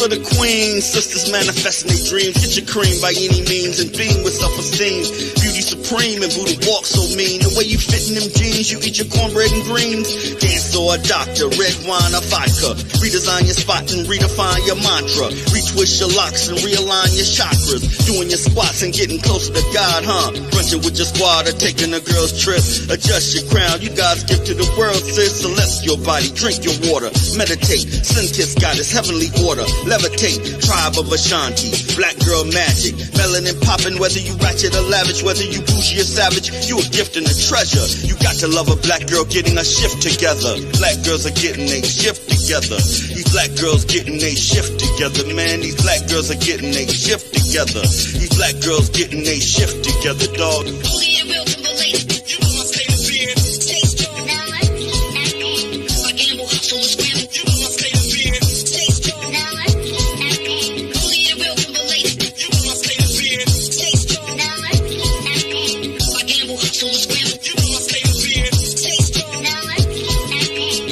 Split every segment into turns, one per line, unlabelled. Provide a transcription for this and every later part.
For the queens, sisters manifesting their dreams. Get your cream by any means and beam with self-esteem. Beauty supreme and booty walk so mean. The way you fit in them jeans, you eat your cornbread and greens. Dance or a doctor, red wine or vodka. Redesign your spot and redefine your mantra. Retwist your locks and realign your chakras. Doing your squats and getting closer to God, huh? Brunching with your squad or taking a girl's trip. Adjust your crown, you God's gift to the world, sis. Celestial body, drink your water. Meditate, sin kiss goddess, heavenly order. Levitate, tribe of Ashanti, black girl magic, melanin popping, whether you ratchet or lavish, whether you bougie or savage, you a gift and a treasure. You got to love a black girl getting a shift together. Black girls are getting a shift together. These black girls getting a shift together, man. These black girls are getting a shift together. These black girls getting a shift together, dog.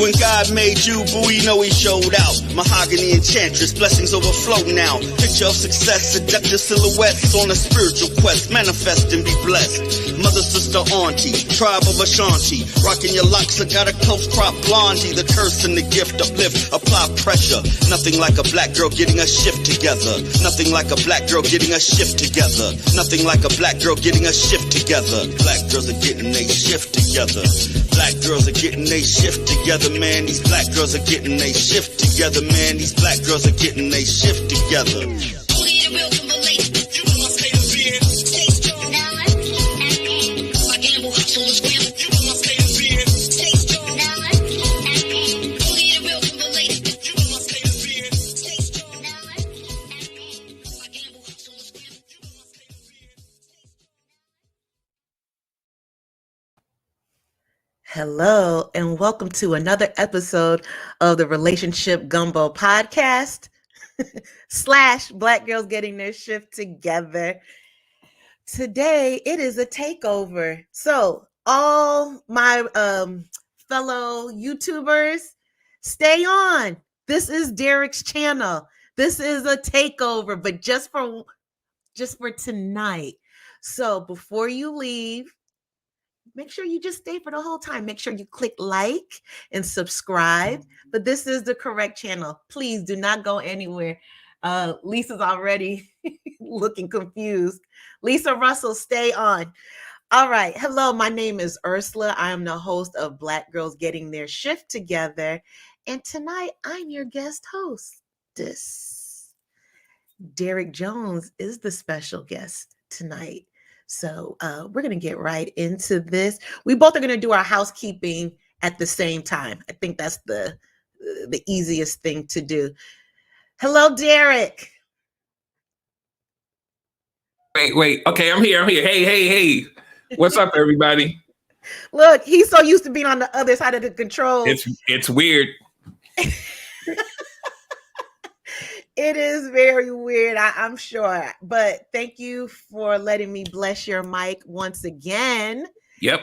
When God made you, boo, you know he showed out. Mahogany enchantress, blessings overflow now. Picture of success, seductive silhouettes on a spiritual quest. Manifest and be blessed. Mother, sister, auntie, tribe of Ashanti. Rocking your locks, I got a close crop blondie. The curse and the gift, uplift, apply pressure. Nothing like a black girl getting a shift together. Nothing like a black girl getting a shift together. Nothing like a black girl getting a shift together. Black girls are getting a shift together. Black girls are getting a shift together, man. These black girls are getting a shift together, man. These black girls are getting a shift together.
Hello, and welcome to another episode of the Relationship Gumbo Podcast / Black Girls Getting Their Shift Together. Today, it is a takeover. So all my fellow YouTubers, stay on. This is Derrick's channel. This is a takeover, but just for tonight. So before you leave, make sure you just stay for the whole time. Make sure you click like and subscribe. But this is the correct channel. Please do not go anywhere. Lisa's already looking confused. Lisa Russell, stay on. All right. Hello, my name is Ursula. I am the host of Black Girls Getting Their Shift Together. And tonight, I'm your guest hostess. Derrick Jones is the special guest tonight. So we're going to get right into this. We both are going to do our housekeeping at the same time. I think that's the easiest thing to do. Hello, Derrick.
Wait. Okay, I'm here. Hey. What's up, everybody?
Look, he's so used to being on the other side of the controls.
It's weird.
It is very weird, I'm sure. But thank you for letting me bless your mic once again.
Yep.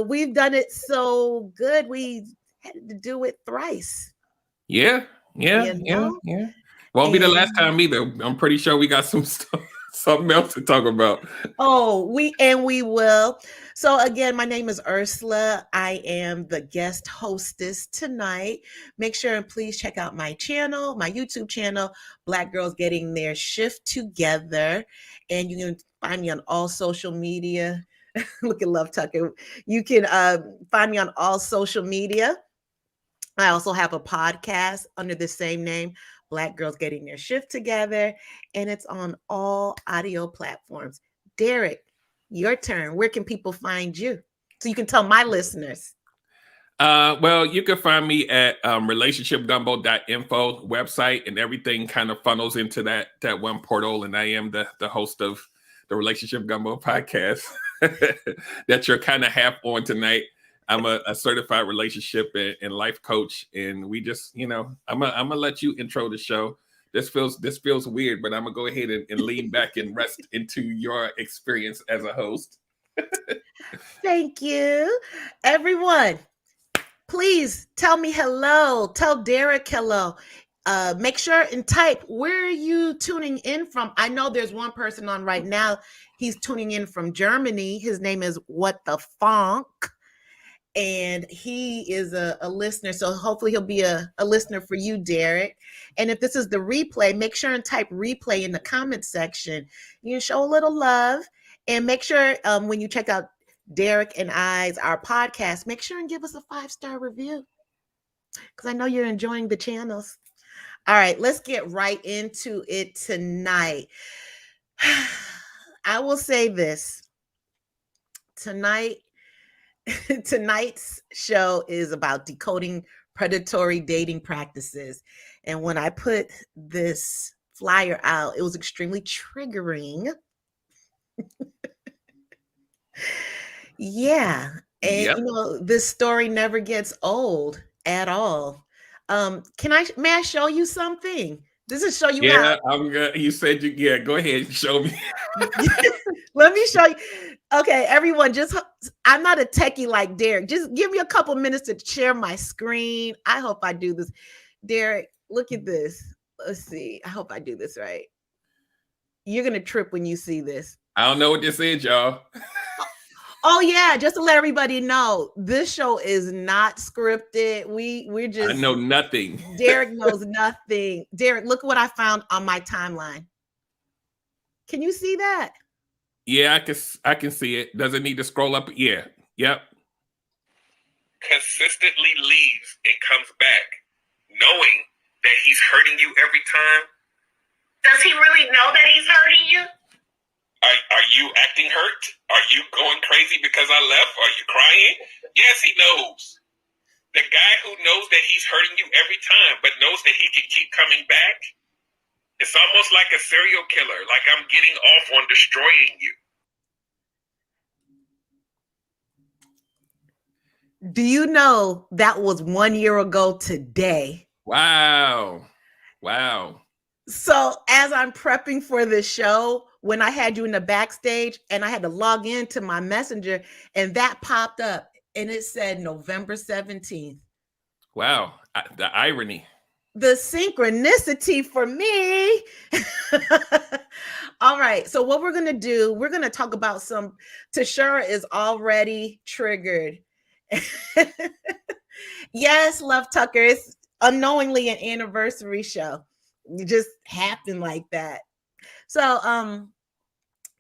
We've done it so good. We had to do it thrice.
Yeah. Won't be the last time either. I'm pretty sure we got something else to talk about.
Oh, we will. So again, my name is Ursula. I am the guest hostess tonight. Make sure and please check out my channel, my YouTube channel, Black Girls Getting Their Shift Together. And you can find me on all social media. Look at Love Tucker. You can find me on all social media. I also have a podcast under the same name, Black Girls Getting Their Shift Together, and it's on all audio platforms. Derrick, your turn. Where can people find you? So you can tell my listeners.
Well, you can find me at relationshipgumbo.info website, and everything kind of funnels into that one portal, and I am the host of the Relationship Gumbo Podcast that you're kind of half on tonight. I'm a certified relationship and life coach, and we just, I'm gonna let you intro the show this feels weird, but I'm gonna go ahead and lean back and rest into your experience as a host.
Thank you. Everyone, please tell me hello. Tell Derrick hello. Make sure and type, where are you tuning in from? I know there's one person on right now. He's tuning in from Germany. His name is What the Funk. And he is a listener. So hopefully he'll be a listener for you, Derrick. And if this is the replay, make sure and type replay in the comment section. You can show a little love. And make sure when you check out Derrick and our podcast, make sure and give us a 5-star review, because I know you're enjoying the channels. All right, let's get right into it tonight. I will say this. Tonight's show is about decoding predatory dating practices. And when I put this flyer out, it was extremely triggering. Yeah. And
Yep.
you know, this story never gets old at all. May I show you something? This is show you
Yeah,
how.
I'm good. You said go ahead and show me.
Let me show you. Okay, everyone, I'm not a techie like Derrick. Just give me a couple minutes to share my screen. I hope I do this. Derrick, look at this. Let's see. I hope I do this right. You're going to trip when you see this.
I don't know what this is, y'all.
Oh yeah, just to let everybody know, this show is not scripted. We're just
I know nothing.
Derrick knows nothing. Derrick, look what I found on my timeline. Can you see that?
Yeah, I can see it. Does it need to scroll up? Yeah. Yep. Consistently leaves and comes back, knowing that he's hurting you every time.
Does he really know that he's hurting you?
Are you acting hurt? Are you going crazy because I left? Are you crying? Yes, he knows. The guy who knows that he's hurting you every time, but knows that he can keep coming back. It's almost like a serial killer, like I'm getting off on destroying you.
Do you know that was 1 year ago today?
Wow.
So as I'm prepping for this show, when I had you in the backstage and I had to log into my messenger and that popped up and it said November 17th.
Wow. The irony.
The synchronicity for me. All right. So what we're going to do, we're going to talk about Tashura is already triggered. Yes, Love Tucker. It's unknowingly an anniversary show. It just happened like that. So,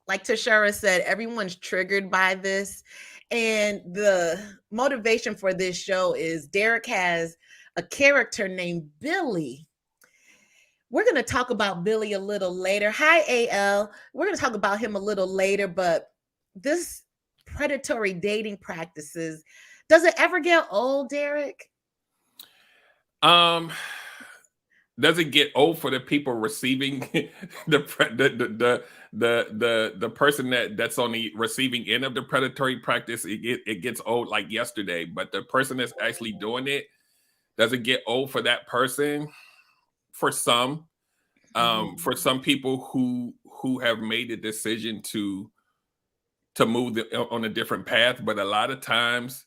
like Tashura said, everyone's triggered by this. And the motivation for this show is Derrick has a character named Billy. We're going to talk about Billy a little later. Hi, AL. We're going to talk about him a little later, but this predatory dating practices, does it ever get old, Derrick?
Does it get old for the people receiving the person that's on the receiving end of the predatory practice? It gets old like yesterday, but the person that's actually doing it, does it get old for that person? For some people who have made the decision to move on a different path, but a lot of times,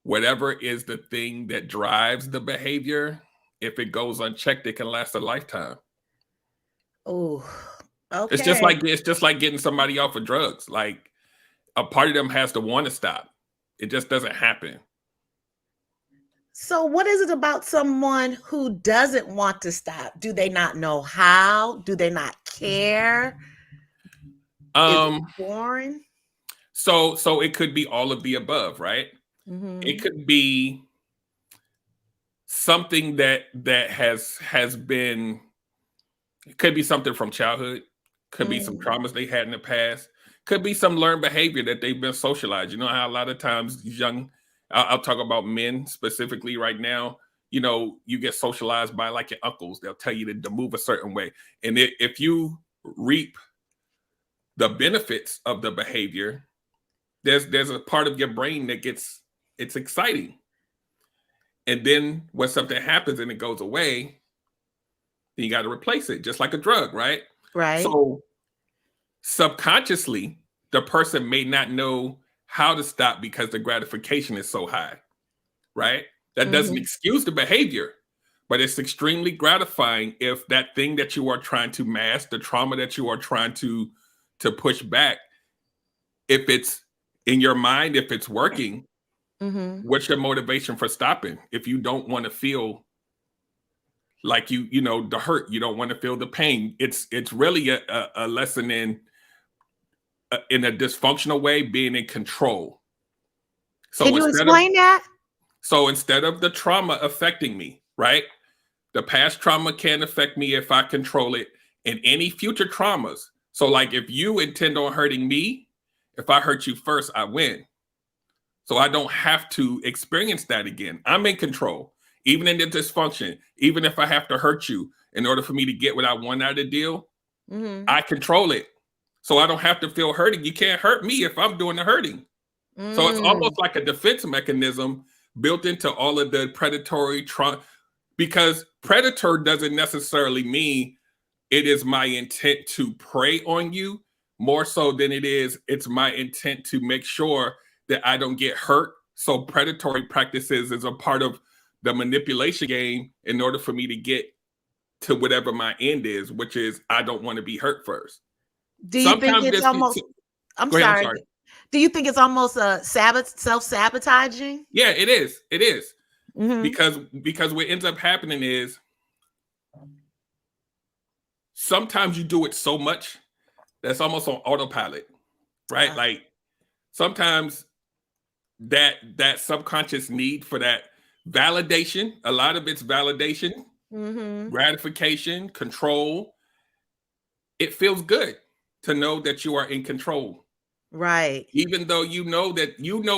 whatever is the thing that drives the behavior, if it goes unchecked, it can last a lifetime.
Oh, okay.
It's just like getting somebody off of drugs. Like, a part of them has to want to stop. It just doesn't happen.
So what is it about someone who doesn't want to stop? Do they not know how? Do they not care? Is it boring?
So it could be all of the above, right?
Mm-hmm.
It could be something that has been, it could be something from childhood, could be some traumas they had in the past, could be some learned behavior that they've been socialized. You know how a lot of times I'll talk about men specifically right now, you know, you get socialized by like your uncles. They'll tell you to move a certain way. And if you reap the benefits of the behavior, there's a part of your brain that it's exciting. And then when something happens and it goes away, then you got to replace it, just like a drug, right?
Right.
So subconsciously, the person may not know how to stop because the gratification is so high, right? That doesn't excuse the behavior, but it's extremely gratifying if that thing that you are trying to mask, the trauma that you are trying to push back, if it's in your mind, if it's working, what's your motivation for stopping? If you don't want to feel like the hurt, you don't want to feel the pain. It's really a lesson in a dysfunctional way, being in control. So
can you explain that?
So instead of the trauma affecting me, right? The past trauma can affect me if I control it, and any future traumas. So like if you intend on hurting me, if I hurt you first, I win. So I don't have to experience that again. I'm in control, even in the dysfunction. Even if I have to hurt you in order for me to get what I want out of the deal, I control it. So I don't have to feel hurting. You can't hurt me if I'm doing the hurting. So it's almost like a defense mechanism built into all of the predatory trauma, because predator doesn't necessarily mean it is my intent to prey on you, more so than it's my intent to make sure that I don't get hurt. So predatory practices is a part of the manipulation game in order for me to get to whatever my end is, which is I don't want to be hurt first.
Do you think it's almost, I'm sorry. Do you think it's almost self-sabotaging?
Yeah, it is. It is. Because what ends up happening is sometimes you do it so much that's almost on autopilot, right? Like sometimes that subconscious need for that validation, a lot of it's validation, gratification, control. It feels good to know that you are in control.
Right.
Even though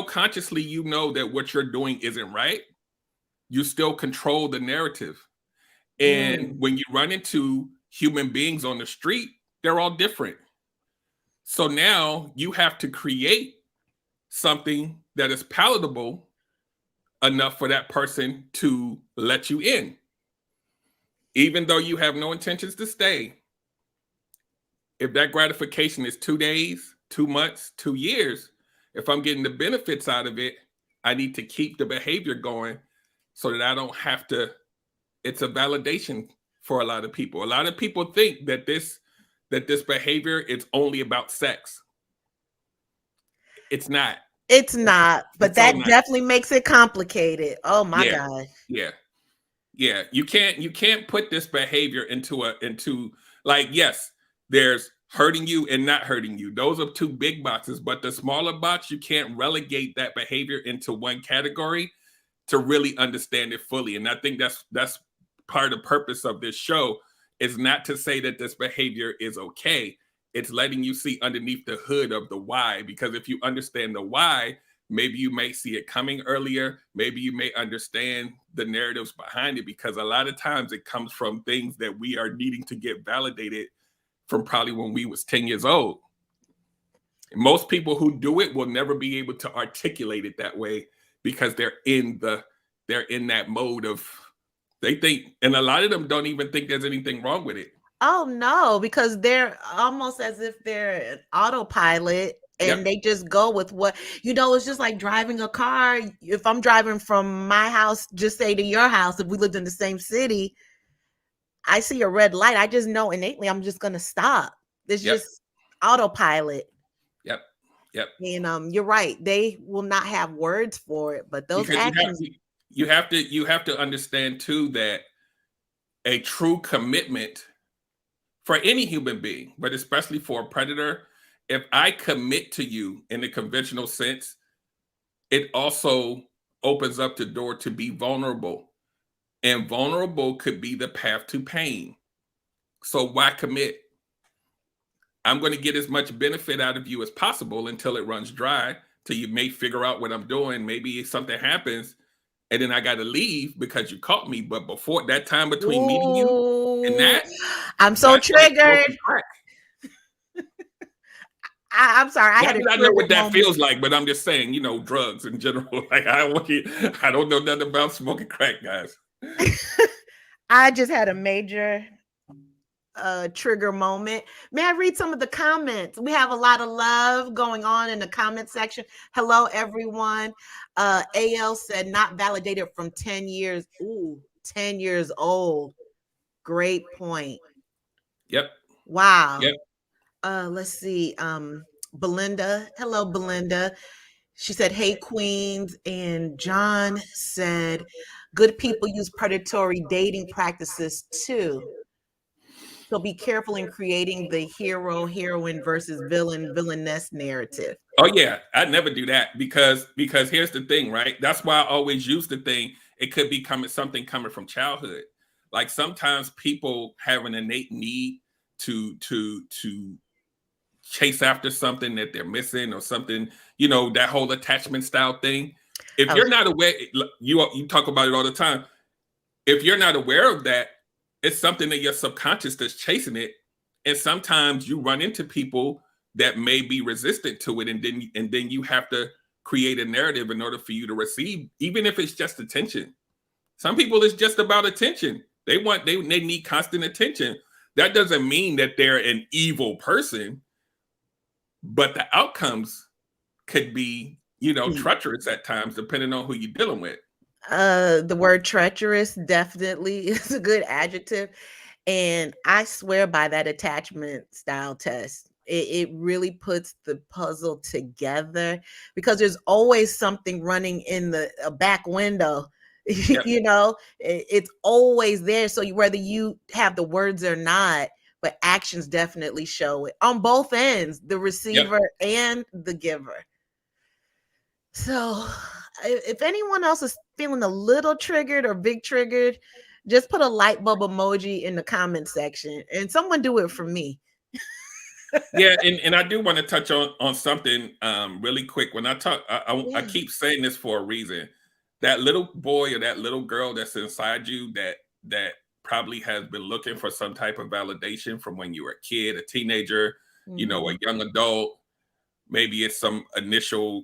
consciously that what you're doing isn't right, you still control the narrative. And when you run into human beings on the street, they're all different. So now you have to create something that is palatable enough for that person to let you in. Even though you have no intentions to stay, if that gratification is 2 days, 2 months, 2 years, if I'm getting the benefits out of it, I need to keep the behavior going so that I don't have to. It's a validation for a lot of people. A lot of people think that this behavior is only about sex. It's not.
It's not, but that definitely makes it complicated. Oh my God.
Yeah. Yeah. You can't put this behavior into like, yes, there's hurting you and not hurting you. Those are two big boxes, but the smaller box, you can't relegate that behavior into one category to really understand it fully. And I think that's part of the purpose of this show, is not to say that this behavior is okay. It's letting you see underneath the hood of the why, because if you understand the why, maybe you may see it coming earlier. Maybe you may understand the narratives behind it, because a lot of times it comes from things that we are needing to get validated from probably when we was 10 years old. And most people who do it will never be able to articulate it that way, because they're in that mode of, they think, and a lot of them don't even think there's anything wrong with it.
Oh no, because they're almost as if they're an autopilot and they just go with what, it's just like driving a car. If I'm driving from my house, just say to your house, if we lived in the same city, I see a red light, I just know innately I'm just going to stop. It's just autopilot.
Yep.
And you're right. They will not have words for it, but those actions.
You have to understand too that a true commitment for any human being, but especially for a predator, if I commit to you in the conventional sense, it also opens up the door to be vulnerable. And vulnerable could be the path to pain. So why commit? I'm going to get as much benefit out of you as possible until it runs dry, till you may figure out what I'm doing. Maybe something happens and then I got to leave because you caught me. But before that time between meeting you and that,
I'm so triggered. I'm sorry. I
know what that feels like, but I'm just saying, drugs in general. Like I don't know nothing about smoking crack, guys.
I just had a major trigger moment. May I read some of the comments? We have a lot of love going on in the comment section. Hello, everyone. AL said not validated from 10 years. Ooh, 10 years old. Great point.
Yep.
Wow.
Yep.
Let's see. Belinda. Hello, Belinda. She said, hey, Queens. And John said, good people use predatory dating practices too. So be careful in creating the hero, heroine versus villain, villainess narrative.
Oh yeah, I'd never do that because here's the thing, right? That's why I always use the thing. It could be something coming from childhood. Like sometimes people have an innate need to chase after something that they're missing or something, that whole attachment style thing. If you're not aware, you talk about it all the time. If you're not aware of that, it's something that your subconscious is chasing it. And sometimes you run into people that may be resistant to it. And then you have to create a narrative in order for you to receive, even if it's just attention. Some people, it's just about attention. They need constant attention. That doesn't mean that they're an evil person, but the outcomes could be, treacherous at times, depending on who you're dealing with.
The word treacherous definitely is a good adjective. And I swear by that attachment style test. It really puts the puzzle together because there's always something running in a back window. Yep. It's always there. So whether you have the words or not, but actions definitely show it on both ends, the receiver and the giver. So if anyone else is feeling a little triggered or big triggered, just put a light bulb emoji in the comment section and someone do it for me.
Yeah, and I do want to touch on something really quick. When I talk, I keep saying this for a reason. That little boy or that little girl that's inside you that probably has been looking for some type of validation from when you were a kid, a teenager, a young adult. Maybe it's some initial,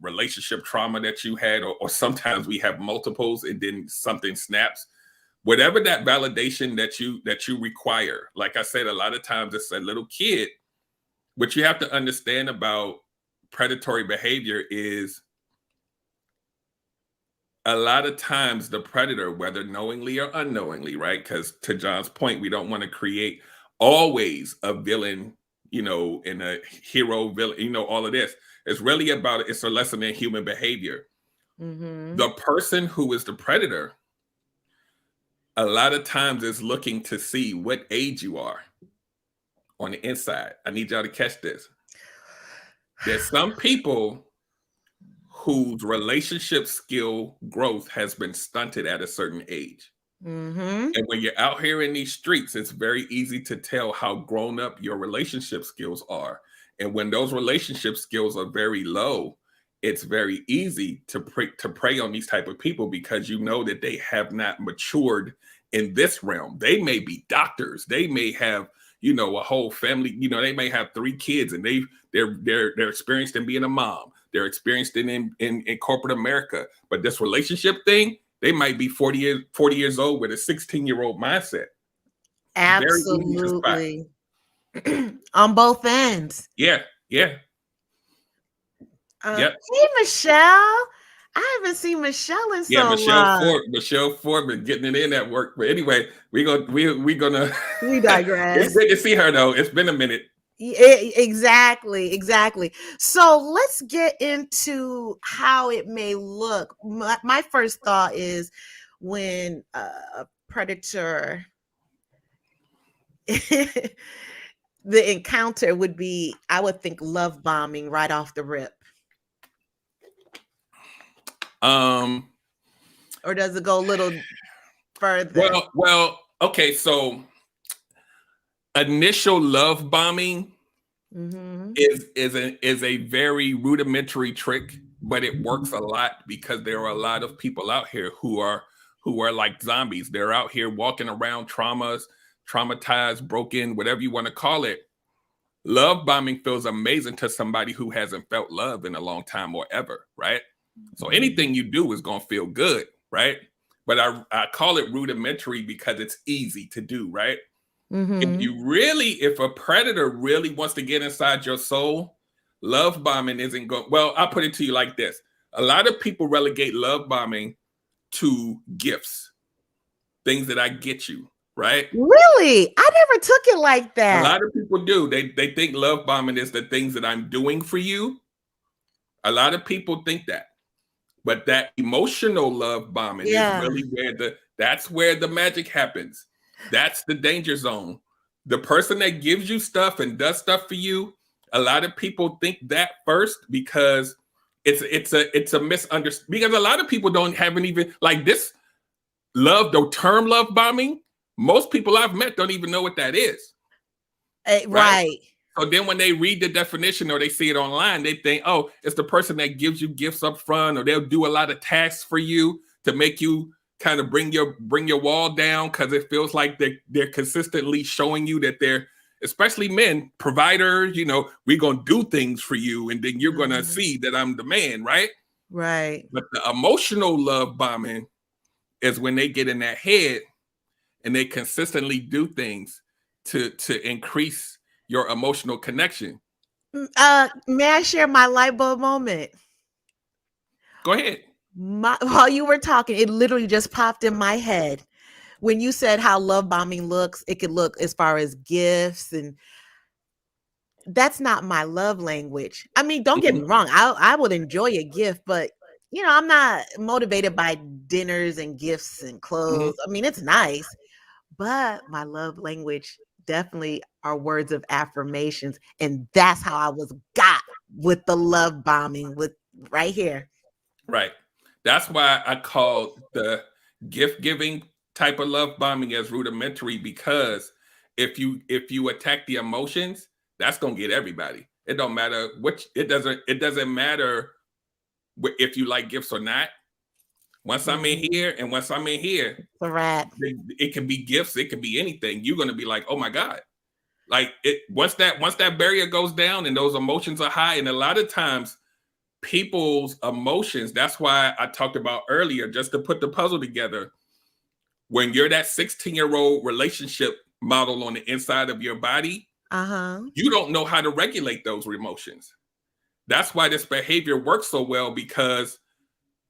relationship trauma that you had, or sometimes we have multiples and then something snaps. Whatever that validation that you require, like I said, a lot of times it's a little kid. What you have to understand about predatory behavior is a lot of times the predator, whether knowingly or unknowingly, right? Because to John's point, we don't want to create always a villain, and a hero villain, all of this. It's really it's a lesson in human behavior. Mm-hmm. The person who is the predator, a lot of times is looking to see what age you are on the inside. I need y'all to catch this. There's some people whose relationship skill growth has been stunted at a certain age. Mm-hmm. And when you're out here in these streets, it's very easy to tell how grown up your relationship skills are. And when those relationship skills are very low, it's very easy to prey on these type of people because that they have not matured in this realm. They may be doctors. They may have, a whole family. They may have 3 kids, and they're experienced in being a mom. They're experienced in corporate America. But this relationship thing, they might be 40 years old with a 16-year-old mindset.
Absolutely. On both ends.
Yeah.
Yep. Hey, Michelle. I haven't seen Michelle in so long.
Michelle Foreman getting it in at work. But anyway, we digress. It's good to see her though. It's been a minute.
Exactly. So let's get into how it may look. My first thought is when a predator, the encounter would be, I would think, love bombing right off the rip. Or does it go a little further?
Well, okay, so initial love bombing is a very rudimentary trick, but it works a lot because there are a lot of people out here who are like zombies. They're out here walking around traumatized, broken, whatever you want to call it. Love bombing feels amazing to somebody who hasn't felt love in a long time or ever, right? So anything you do is going to feel good, right? But I call it rudimentary because it's easy to do, right? If a predator really wants to get inside your soul, love bombing isn't going. Well, I'll put it to you like this. A lot of people relegate love bombing to gifts, things that I get you, right?
Really? I never took it like that.
A lot of people do. They think love bombing is the things that I'm doing for you. A lot of people think that. But that emotional love bombing is really that's where the magic happens. That's the danger zone. The person that gives you stuff and does stuff for you, a lot of people think that first because it's a misunderstanding. Because a lot of people haven't even like this the term love bombing. Most people I've met don't even know what that is.
Right.
So then when they read the definition or they see it online, they think, oh, it's the person that gives you gifts up front, or they'll do a lot of tasks for you to make you kind of bring your wall down because it feels like they're consistently showing you that they're, especially men, providers, we're going to do things for you and then you're going to see that I'm the man, right?
Right.
But the emotional love bombing is when they get in that head and they consistently do things to increase your emotional connection.
May I share my light bulb moment?
Go ahead.
While you were talking, it literally just popped in my head. When you said how love bombing looks, it could look as far as gifts, and that's not my love language. I mean, don't get me wrong. I would enjoy a gift, but I'm not motivated by dinners and gifts and clothes. I mean, it's nice, but my love language definitely are words of affirmations. And that's how I was got with the love bombing with right here.
Right. That's why I call the gift giving type of love bombing as rudimentary, because if you attack the emotions, that's going to get everybody. It don't matter it doesn't matter if you like gifts or not. Once I'm in here,
it's a wrap.
It can be gifts, it can be anything. You're going to be like, oh my God. Like once that barrier goes down and those emotions are high, and a lot of times people's emotions, that's why I talked about earlier, just to put the puzzle together. When you're that 16-year-old relationship model on the inside of your body, you don't know how to regulate those emotions. That's why this behavior works so well, because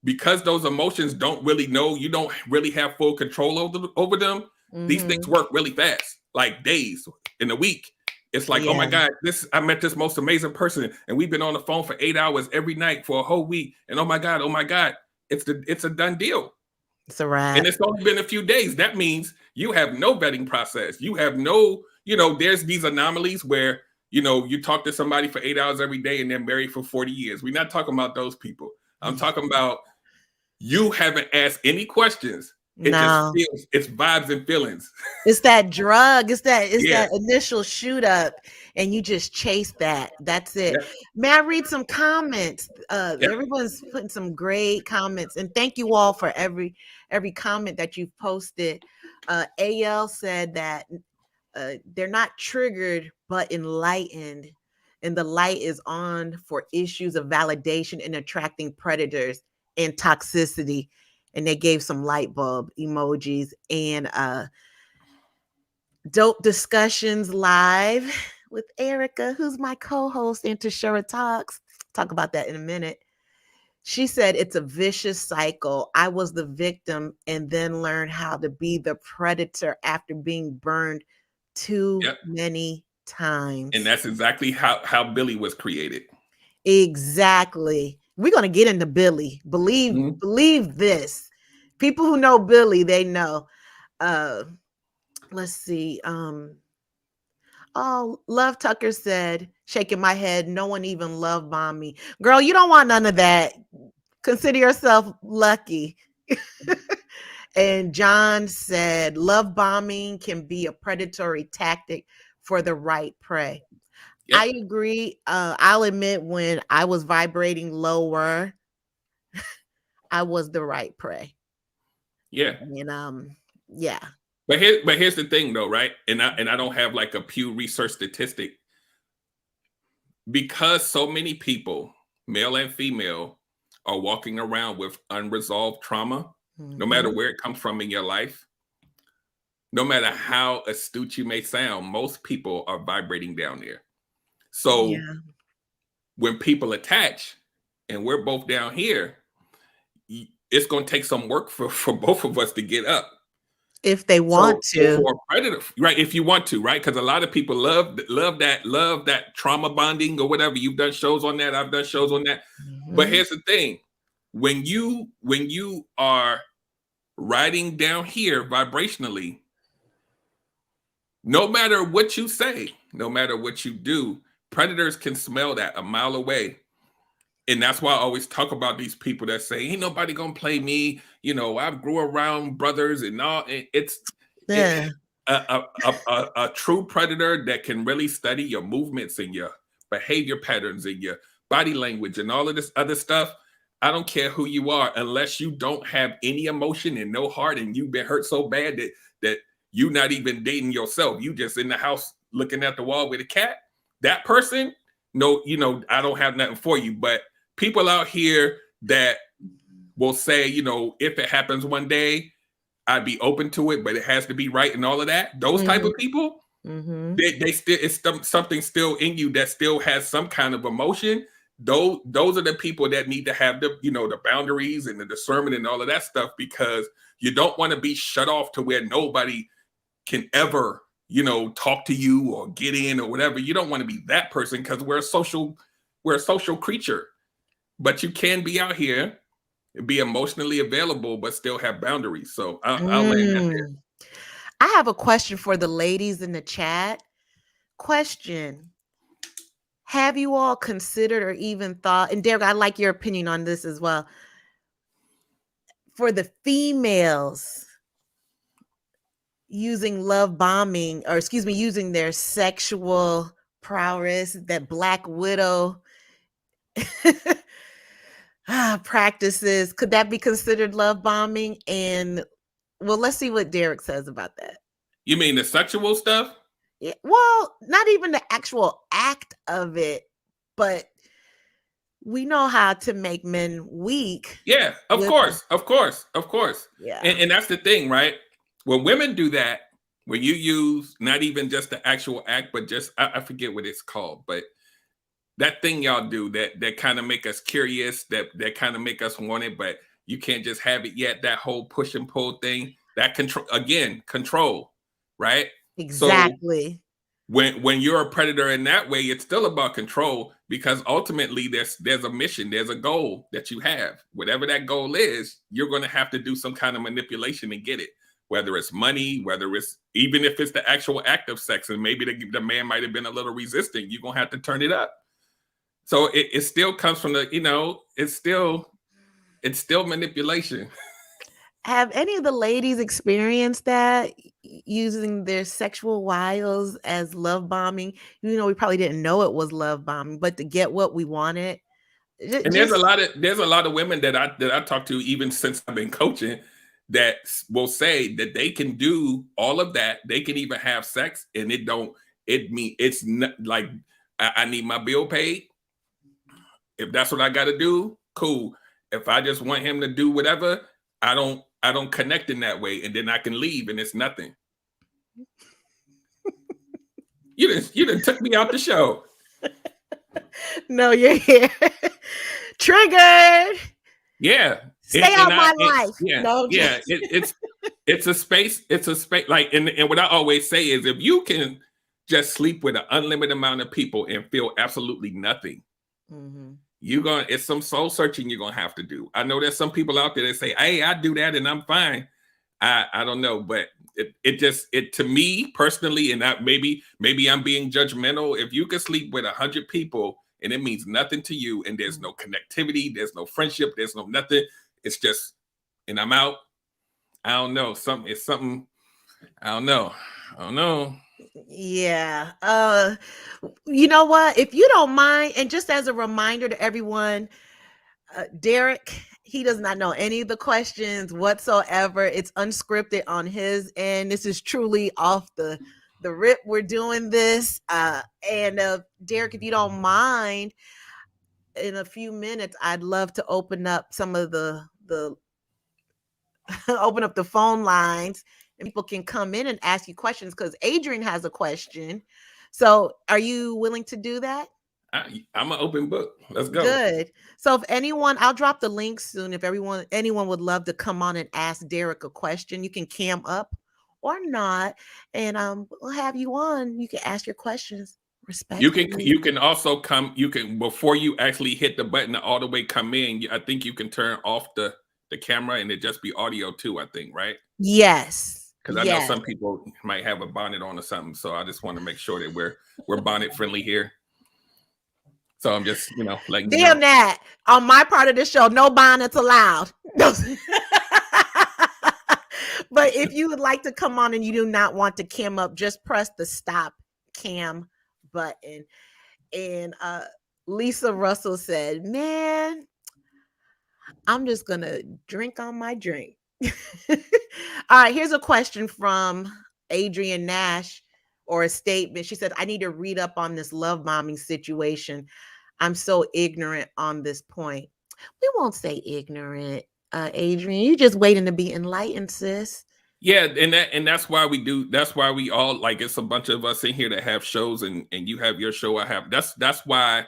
those emotions don't really know, you don't really have full control over them. These things work really fast, like days in a week. It's like, oh my God, I met this most amazing person and we've been on the phone for 8 hours every night for a whole week. And oh my God, it's a done deal.
It's a wrap.
And it's only been a few days. That means you have no vetting process. You have no, there's these anomalies where, you talk to somebody for 8 hours every day and they're married for 40 years. We're not talking about those people. I'm talking about you haven't asked any questions. Just feels, it's vibes and feelings.
It's that drug. It's that initial shoot up, and you just chase that. That's it. Yeah. May I read some comments? Everyone's putting some great comments, and thank you all for every comment that you've posted. AL said that they're not triggered but enlightened, and the light is on for issues of validation and attracting predators and toxicity. And they gave some light bulb emojis, and dope discussions live with Erica, who's my co-host in Tashura Talks. Talk about that in a minute. She said it's a vicious cycle. I was the victim and then learned how to be the predator after being burned too many times.
And that's exactly how Billy was created.
Exactly. We're going to get into Billy. Believe this. People who know Billy, they know. Let's see. Love Tucker said, shaking my head, no one even love bombed me. Girl, you don't want none of that. Consider yourself lucky. And John said, love bombing can be a predatory tactic for the right prey. Yep. I agree. I'll admit, when I was vibrating lower, I was the right prey.
Yeah.
And yeah.
But here's the thing though, right? And I don't have like a Pew Research statistic. Because so many people, male and female, are walking around with unresolved trauma, no matter where it comes from in your life. no matter how astute you may sound, most people are vibrating down there. So
Yeah.
when people attach and we're both down here, it's going to take some work for both of us to get up.
If they want to.
For a predator, right? If you want to, right? Because a lot of people love that trauma bonding or whatever. You've done shows on that. I've done shows on that.
Mhm.
But here's the thing: when you are riding down here vibrationally, no matter what you say, no matter what you do, predators can smell that a mile away. And that's why I always talk about these people that say, ain't nobody gonna play me. You know, I grew around brothers and all. It's a true predator that can really study your movements and your behavior patterns and your body language and all of this other stuff. I don't care who you are, unless you don't have any emotion and no heart and you've been hurt so bad that you're not even dating yourself. You just in the house looking at the wall with a cat. That person, no, I don't have nothing for you. But people out here that will say, if it happens one day, I'd be open to it, but it has to be right and all of that. Those type of people, they still, it's something still in you that still has some kind of emotion. Those are the people that need to have the boundaries and the discernment and all of that stuff, because you don't want to be shut off to where nobody can ever, talk to you or get in or whatever. You don't want to be that person, because we're a social creature. But you can be out here and be emotionally available, but still have boundaries. So I'll land that there.
I have a question for the ladies in the chat. Question: have you all considered or even thought, and Derrick, I like your opinion on this as well, for the females using love bombing, or using their sexual prowess, that Black Widow practices, could that be considered love bombing? And well, let's see what Derrick says about that.
You mean the sexual stuff?
Yeah, well, not even the actual act of it, but we know how to make men weak.
Yeah, of course.
Yeah.
And that's the thing, right? When women do that, when you use not even just the actual act, but just, I forget what it's called, but that thing y'all do that kind of make us curious, that kind of make us want it, but you can't just have it yet. That whole push and pull thing, that control, right?
Exactly.
So when you're a predator in that way, it's still about control, because ultimately there's a mission, there's a goal that you have. Whatever that goal is, you're going to have to do some kind of manipulation and get it. Whether it's money, whether it's, even if it's the actual act of sex, and maybe the man might have been a little resistant, you're going to have to turn it up. So it still comes from the, it's still manipulation.
Have any of the ladies experienced that, using their sexual wiles as love bombing? We probably didn't know it was love bombing, but to get what we wanted.
And there's a lot of women that I talk to, even since I've been coaching, that will say that they can do all of that. They can even have sex, and it's not like, I need my bill paid. If that's what I got to do, cool. If I just want him to do whatever, I don't connect in that way, and then I can leave, and it's nothing. You done took me out the show.
No, you're here. Triggered.
Yeah.
Stay out my life.
Yeah.
No,
yeah. It's a space. It's a space. Like, and what I always say is, if you can just sleep with an unlimited amount of people and feel absolutely nothing, it's some soul searching you're gonna have to do. I know there's some people out there that say, hey, I do that and I'm fine. I don't know, but it to me personally, and that maybe I'm being judgmental. If you can sleep with 100 people and it means nothing to you, and there's no connectivity, there's no friendship, there's no nothing, it's just, and I'm out. I don't know. It's something. I don't know.
Yeah. You know what? If you don't mind, and just as a reminder to everyone, Derrick, he does not know any of the questions whatsoever. It's unscripted on his end. This is truly off the rip. We're doing this. And Derrick, if you don't mind, in a few minutes, I'd love to open up some of the open up the phone lines and people can come in and ask you questions because Adrian has a question. So are you willing to do that?
I'm an open book. Let's go.
Good. So if anyone, I'll drop the link soon. If anyone would love to come on and ask Derrick a question, you can cam up or not, and we'll have you on. You can ask your questions respectfully.
You can also come. You can, before you actually hit the button to all the way come in. I think you can turn off the camera and it just be audio too. I think, right?
Yes.
Because I know some people might have a bonnet on or something, so I just want to make sure that we're bonnet friendly here. So I'm just, like,
damn that on my part of the show, no bonnets allowed. But if you would like to come on and you do not want to cam up, just press the stop cam button. And Lisa Russell said, man, I'm just going to drink on my drink. All right, here's a question from Adrian Nash, or a statement. She said, I need to read up on this love bombing situation. I'm so ignorant on this point. We won't say ignorant, Adrian. You're just waiting to be enlightened, sis.
Yeah, and that's why we do. That's why we all, like, it's a bunch of us in here that have shows, and you have your show. I have. That's why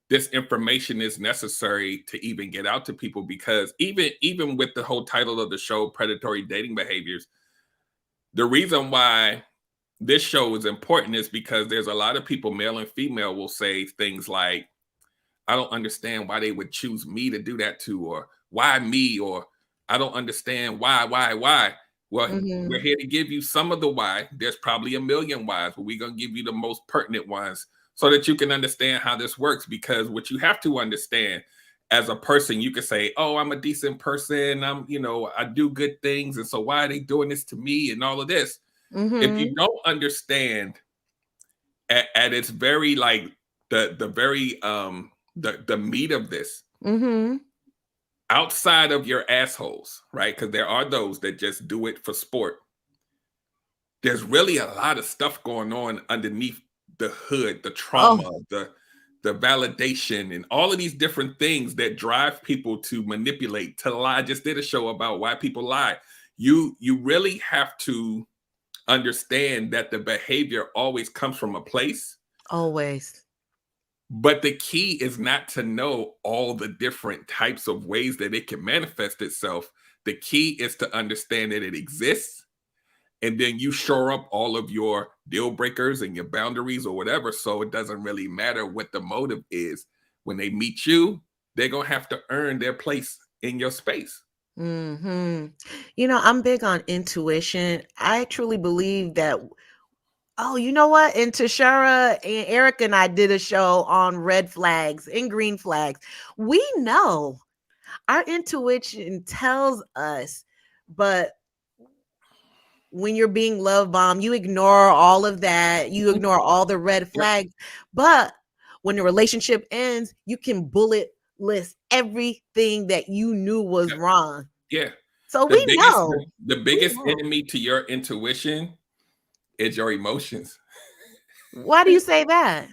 this information is necessary to even get out to people, because even with the whole title of the show, Predatory Dating Behaviors, the reason why this show is important is because there's a lot of people, male and female, will say things like, I don't understand why they would choose me to do that to, or why me, or I don't understand why. Well, we're here to give you some of the why. There's probably a million whys, but we're going to give you the most pertinent ones so that you can understand how this works. Because what you have to understand as a person, you can say, oh, I'm a decent person. I do good things. And so why are they doing this to me and all of this? If you don't understand at its very, like, the meat of this, outside of your assholes, right? Because there are those that just do it for sport. There's really a lot of stuff going on underneath the hood, the trauma, the validation, and all of these different things that drive people to manipulate, to lie. I just did a show about why people lie. You really have to understand that the behavior always comes from a place.
Always.
But the key is not to know all the different types of ways that it can manifest itself. The key is to understand that it exists. And then you shore up all of your deal breakers and your boundaries or whatever. So it doesn't really matter what the motive is. When they meet you, they're going to have to earn their place in your space.
I'm big on intuition. I truly believe that. Oh, you know what? And Tashara and Eric and I did a show on red flags and green flags. We know our intuition tells us, but when you're being love bombed, you ignore all of that. You ignore all the red flags. But when the relationship ends, you can bullet list everything that you knew was wrong.
Yeah.
So we know.
The biggest enemy to your intuition is your emotions.
Why do you say that?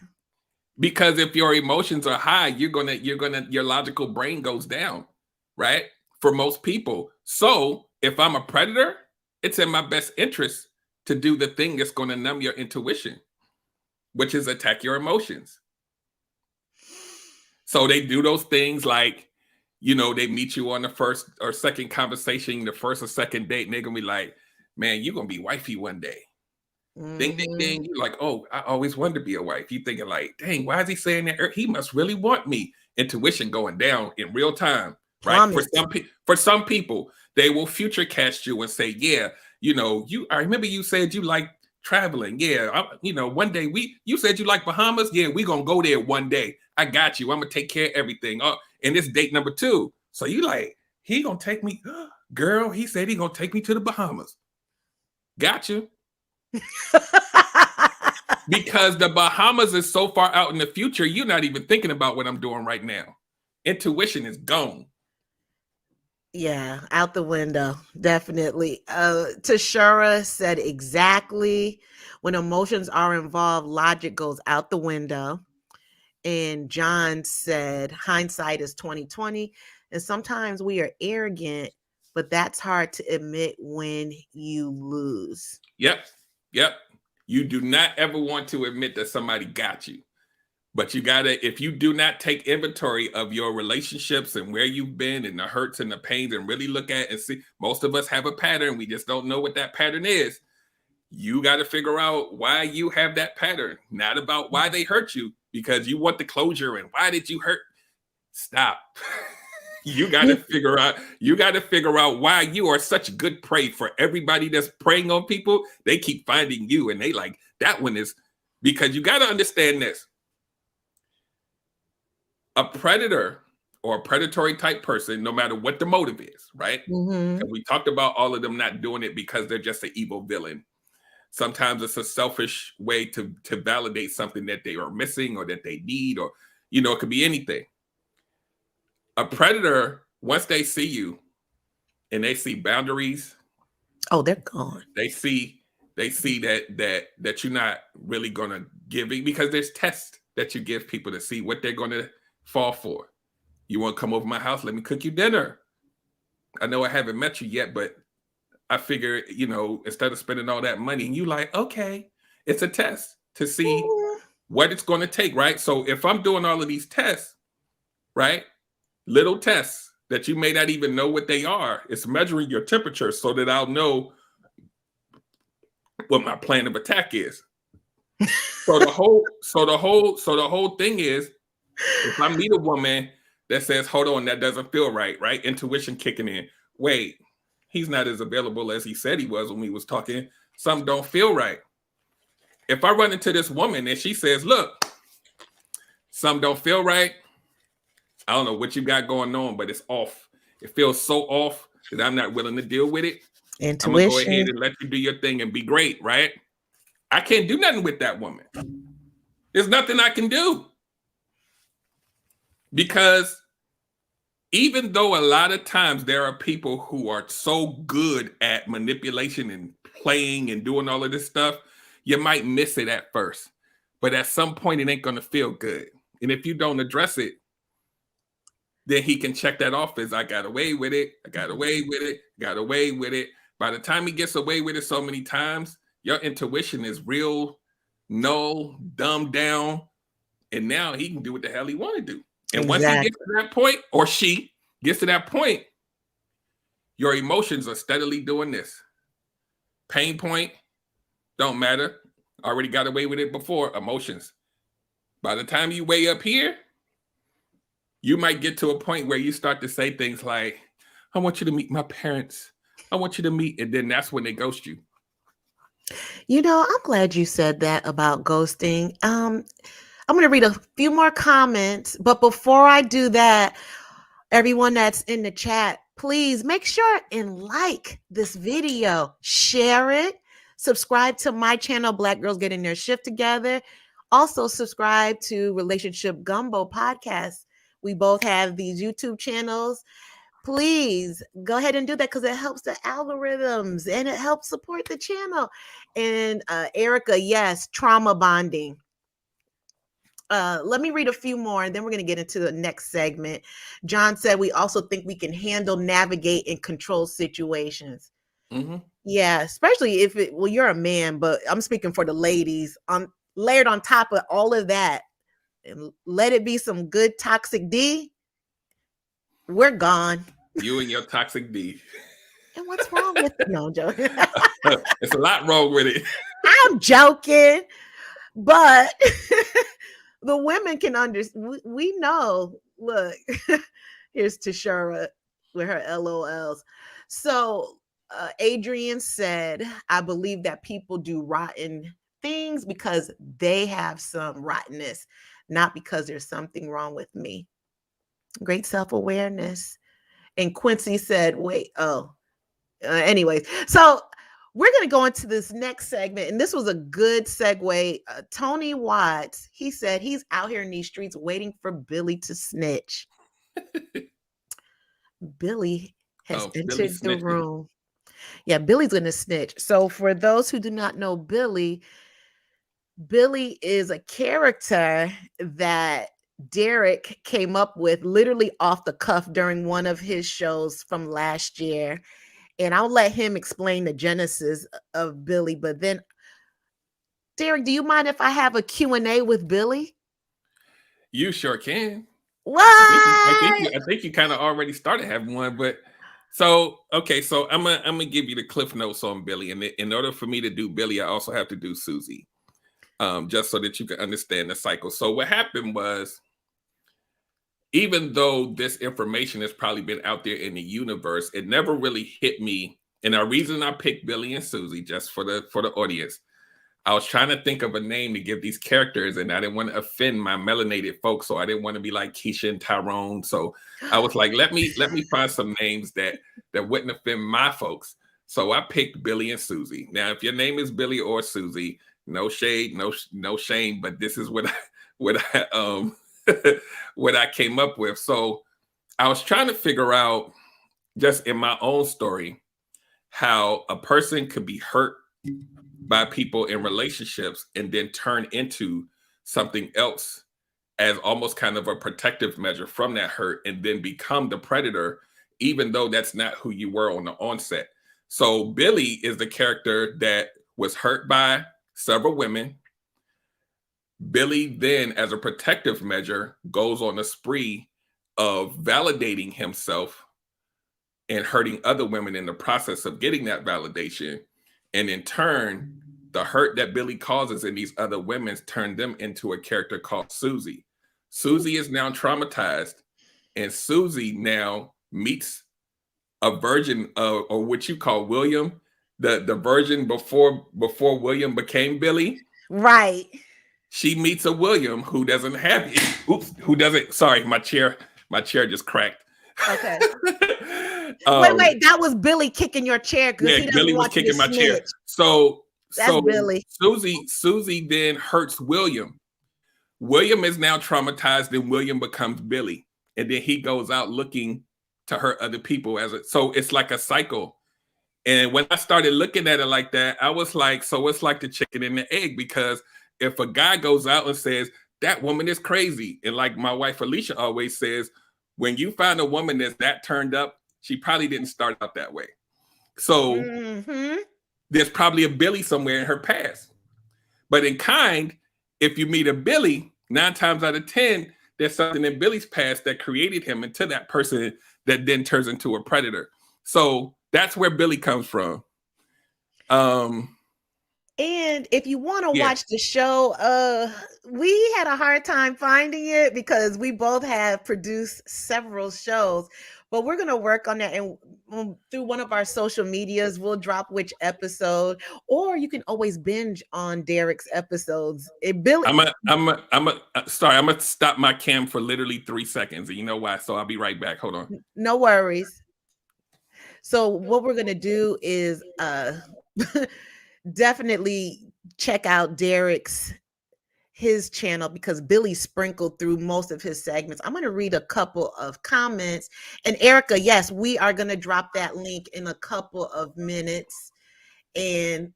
Because if your emotions are high, your logical brain goes down, right? For most people. So if I'm a predator, it's in my best interest to do the thing that's going to numb your intuition, which is attack your emotions. So they do those things like, they meet you on the first or second conversation, the first or second date, and they're going to be like, man, you're going to be wifey one day. Ding, ding, ding. You're like, oh, I always wanted to be a wife. You thinking like, dang, why is he saying that? He must really want me. Intuition going down in real time, right? For some people, they will future cast you and say, yeah, I remember you said you like traveling. Yeah, one day you said you like Bahamas. Yeah, we gonna go there one day. I got you. I'm gonna take care of everything. Oh, and it's date number 2. So you like, he gonna take me, girl. He said he gonna take me to the Bahamas. Got you. Because the Bahamas is so far out in the future, you're not even thinking about what I'm doing right now. Intuition is gone.
Yeah, out the window, definitely. Tashara said exactly. When emotions are involved, logic goes out the window. And John said, hindsight is 20/20. And sometimes we are arrogant but that's hard to admit when you lose.
Yep. You do not ever want to admit that somebody got you. But you gotta, if you do not take inventory of your relationships and where you've been and the hurts and the pains and really look at and see, most of us have a pattern. We just don't know what that pattern is. You got to figure out why you have that pattern, not about why they hurt you, because you want the closure and why did you hurt? Stop. You got to figure out why you are such good prey for everybody that's preying on people. They keep finding you and they like, that one is, because you got to understand this. A predator or a predatory type person, no matter what the motive is, right?
Mm-hmm.
And we talked about all of them not doing it because they're just an evil villain. Sometimes it's a selfish way to validate something that they are missing or that they need, or, you know, it could be anything. A predator, once they see you and they see boundaries,
oh, they're gone.
They see that you're not really gonna give it, because there's tests that you give people to see what they're gonna fall for. You want to come over my house? Let me cook you dinner. I know I haven't met you yet, but I figure, you know, instead of spending all that money, and you like, okay, it's a test to see what it's going to take, right? So if I'm doing all of these tests, right, little tests that you may not even know what they are, it's measuring your temperature so that I'll know what my plan of attack is. So the whole thing is, if I meet a woman that says, hold on, that doesn't feel right, right? Intuition kicking in. Wait, he's not as available as he said he was when we was talking. Something don't feel right. If I run into this woman and she says, look, something don't feel right, I don't know what you got going on, but it's off. It feels so off that I'm not willing to deal with it.
Intuition.
I'm going to go ahead and let you do your thing and be great, right? I can't do nothing with that woman. There's nothing I can do. Because even though a lot of times there are people who are so good at manipulation and playing and doing all of this stuff, you might miss it at first. But at some point, it ain't going to feel good. And if you don't address it, then he can check that off as I got away with it. I got away with it. Got away with it. By the time he gets away with it so many times, your intuition is real null, dumbed down. And now he can do what the hell he want to do. And once he gets to that point, or she gets to that point, your emotions are steadily doing this. Pain point, don't matter. Already got away with it before. Emotions. By the time you way up here, you might get to a point where you start to say things like, I want you to meet my parents. I want you to meet, and then that's when they ghost you.
You know, I'm glad you said that about ghosting. I'm going to read a few more comments, but before I do that, everyone that's in the chat, please make sure and like this video, share it, subscribe to my channel, Black Girls Getting Their Shift Together. Also subscribe to Relationship Gumbo Podcast. We both have these YouTube channels. Please go ahead and do that because it helps the algorithms and it helps support the channel. And Erica, yes, trauma bonding. Let me read a few more and then we're going to get into the next segment. John said, we also think we can handle, navigate, and control situations. Mm-hmm. Yeah, especially if you're a man, but I'm speaking for the ladies. Layered on top of all of that, and let it be some good toxic D, we're gone.
You and your toxic D.
And what's wrong with it? No, I'm joking.
It's a lot wrong with it.
I'm joking, but the women can understand. We know. Look, here's Tashara with her LOLs. So Adrian said, I believe that people do rotten things because they have some rottenness, not because there's something wrong with me. Great self-awareness. And Quincy said, wait, anyways. So we're going to go into this next segment. And this was a good segue. Tony Watts, he said he's out here in these streets waiting for Billy to snitch. Billy has entered the room. Yeah, Billy's going to snitch. So for those who do not know Billy is a character that Derrick came up with literally off the cuff during one of his shows from last year. And I'll let him explain the genesis of Billy. But then, Derrick, do you mind if I have a Q&A with Billy?
You sure can.
What?
I think you kind of already started having one, but so okay. So I'm gonna give you the cliff notes on Billy, and in order for me to do Billy, I also have to do Susie, just so that you can understand the cycle. So what happened was, even though this information has probably been out there in the universe, it never really hit me. And the reason I picked Billy and Susie, just for the audience, I was trying to think of a name to give these characters, and I didn't want to offend my melanated folks, so I didn't want to be like Keisha and Tyrone. So I was like, let me find some names that wouldn't offend my folks. So I picked Billy and Susie. Now, if your name is Billy or Susie, no shade, no shame, but this is what I what I came up with. So I was trying to figure out, just in my own story, how a person could be hurt by people in relationships and then turn into something else as almost kind of a protective measure from that hurt, and then become the predator, even though that's not who you were on the onset. So Billy is the character that was hurt by several women. Billy then, as a protective measure, goes on a spree of validating himself and hurting other women in the process of getting that validation. And in turn, the hurt that Billy causes in these other women turn them into a character called Susie. Susie is now traumatized, and Susie now meets a version of, or what you call William, the version before William became Billy.
Right.
She meets a William who doesn't have it. Oops, who doesn't. Sorry, my chair just cracked.
Okay. Wait, that was Billy kicking your chair because he
Billy was kicking my chair. So
Billy.
Susie then hurts William. William is now traumatized, and William becomes Billy, and then he goes out looking to hurt other people so it's like a cycle. And when I started looking at it like that, I was like, so it's like the chicken and the egg, because if a guy goes out and says that woman is crazy, and like my wife Alicia always says, when you find a woman that's that turned up, she probably didn't start out that way. So there's probably a Billy somewhere in her past. But in kind, if you meet a Billy, 9 times out of 10, there's something in Billy's past that created him into that person that then turns into a predator. So that's where Billy comes from.
And if you want to watch the show, we had a hard time finding it because we both have produced several shows, but we're going to work on that. And through one of our social medias, we'll drop which episode, or you can always binge on Derrick's episodes. Billy,
I'm gonna stop my cam for literally 3 seconds. And you know why? So I'll be right back. Hold on.
No worries. So what we're going to do is, definitely check out his channel, because Billy sprinkled through most of his segments. I'm going to read a couple of comments. And Erica, yes, we are going to drop that link in a couple of minutes. And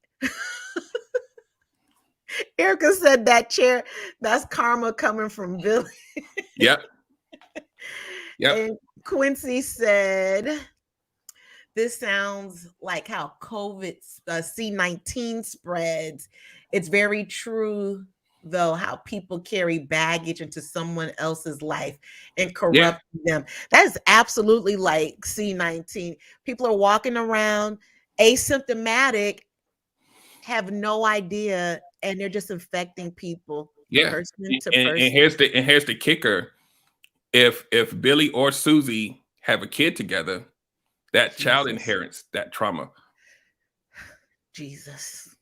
Erica said that chair, that's karma coming from Billy.
Yep.
And Quincy said, this sounds like how COVID C-19 spreads. It's very true, though, how people carry baggage into someone else's life and corrupt them. That is absolutely like C-19. People are walking around asymptomatic, have no idea, and they're just infecting people. Person to person.
And here's the kicker. If Billy or Susie have a kid together, that child inherits that trauma.
Jesus.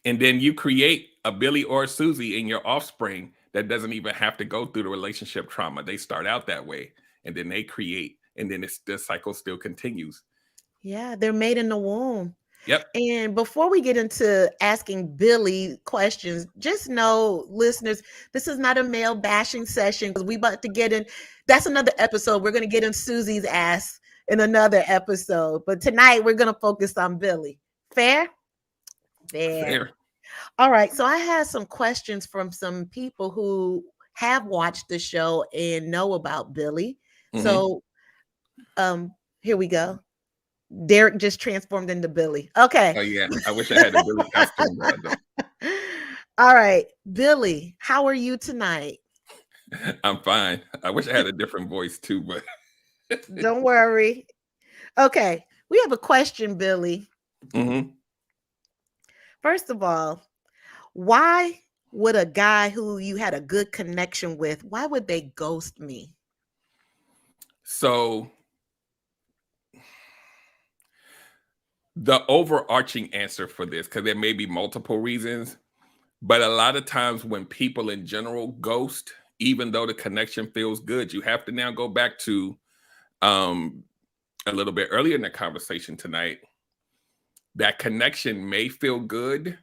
And then you create a Billy or a Susie in your offspring that doesn't even have to go through the relationship trauma. They start out that way, and then they create, and then the cycle still continues.
Yeah, they're made in the womb.
Yep.
And before we get into asking Billy questions, just know, listeners, this is not a male bashing session, because we about to get in. That's another episode. We're going to get in Susie's ass in another episode. But tonight we're going to focus on Billy. Fair? Fair.
Fair.
All right. So I had some questions from some people who have watched the show and know about Billy.
Mhm.
So here we go. Derrick just transformed into Billy. Okay.
Oh yeah, I wish I had a Billy costume, but I don't.
All right, Billy, how are you tonight?
I'm fine. I wish I had a different voice too, but
Don't worry. Okay, we have a question, Billy.
Mhm.
First of all, why would a guy who you had a good connection with, why would they ghost me?
So the overarching answer for this, because there may be multiple reasons, but a lot of times when people in general ghost, even though the connection feels good, you have to now go back to a little bit earlier in the conversation tonight. That connection may feel good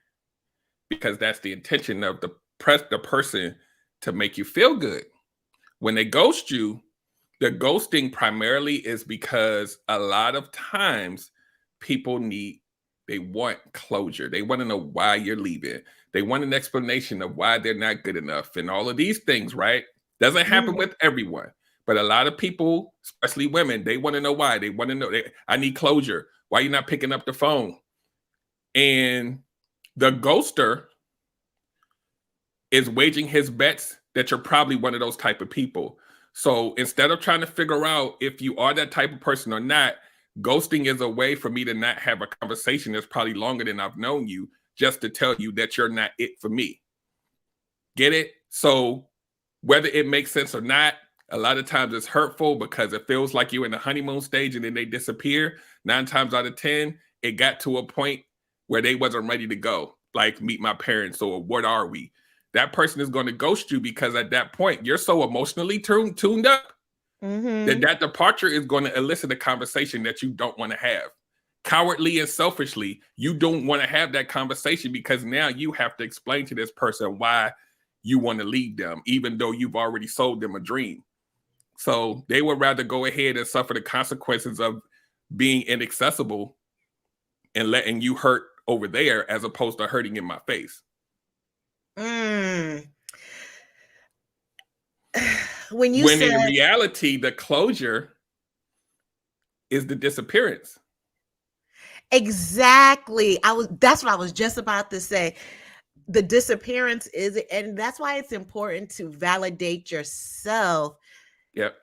because that's the intention of the person to make you feel good. When they ghost you, the ghosting primarily is because a lot of times people they want closure. They want to know why you're leaving. They want an explanation of why they're not good enough and all of these things, right? Doesn't happen with everyone, but a lot of people, especially women, they want to know why. They want to know, I need closure. Why are you not picking up the phone? And the ghoster is waging his bets that you're probably one of those type of people. So instead of trying to figure out if you are that type of person or not, ghosting is a way for me to not have a conversation that's probably longer than I've known you, just to tell you that you're not it for me. Get it? So whether it makes sense or not, a lot of times it's hurtful because it feels like you're in the honeymoon stage and then they disappear. 9 times out of 10, it got to a point where they wasn't ready to go, like meet my parents or what are we? That person is going to ghost you because at that point, you're so emotionally tuned up that departure is going to elicit a conversation that you don't want to have. Cowardly and selfishly, you don't want to have that conversation because now you have to explain to this person why you want to leave them, even though you've already sold them a dream. So they would rather go ahead and suffer the consequences of being inaccessible and letting you hurt over there as opposed to hurting in my face. When in reality, the closure is the disappearance.
Exactly. That's what I was just about to say. The disappearance is, and that's why it's important to validate yourself.
Yep.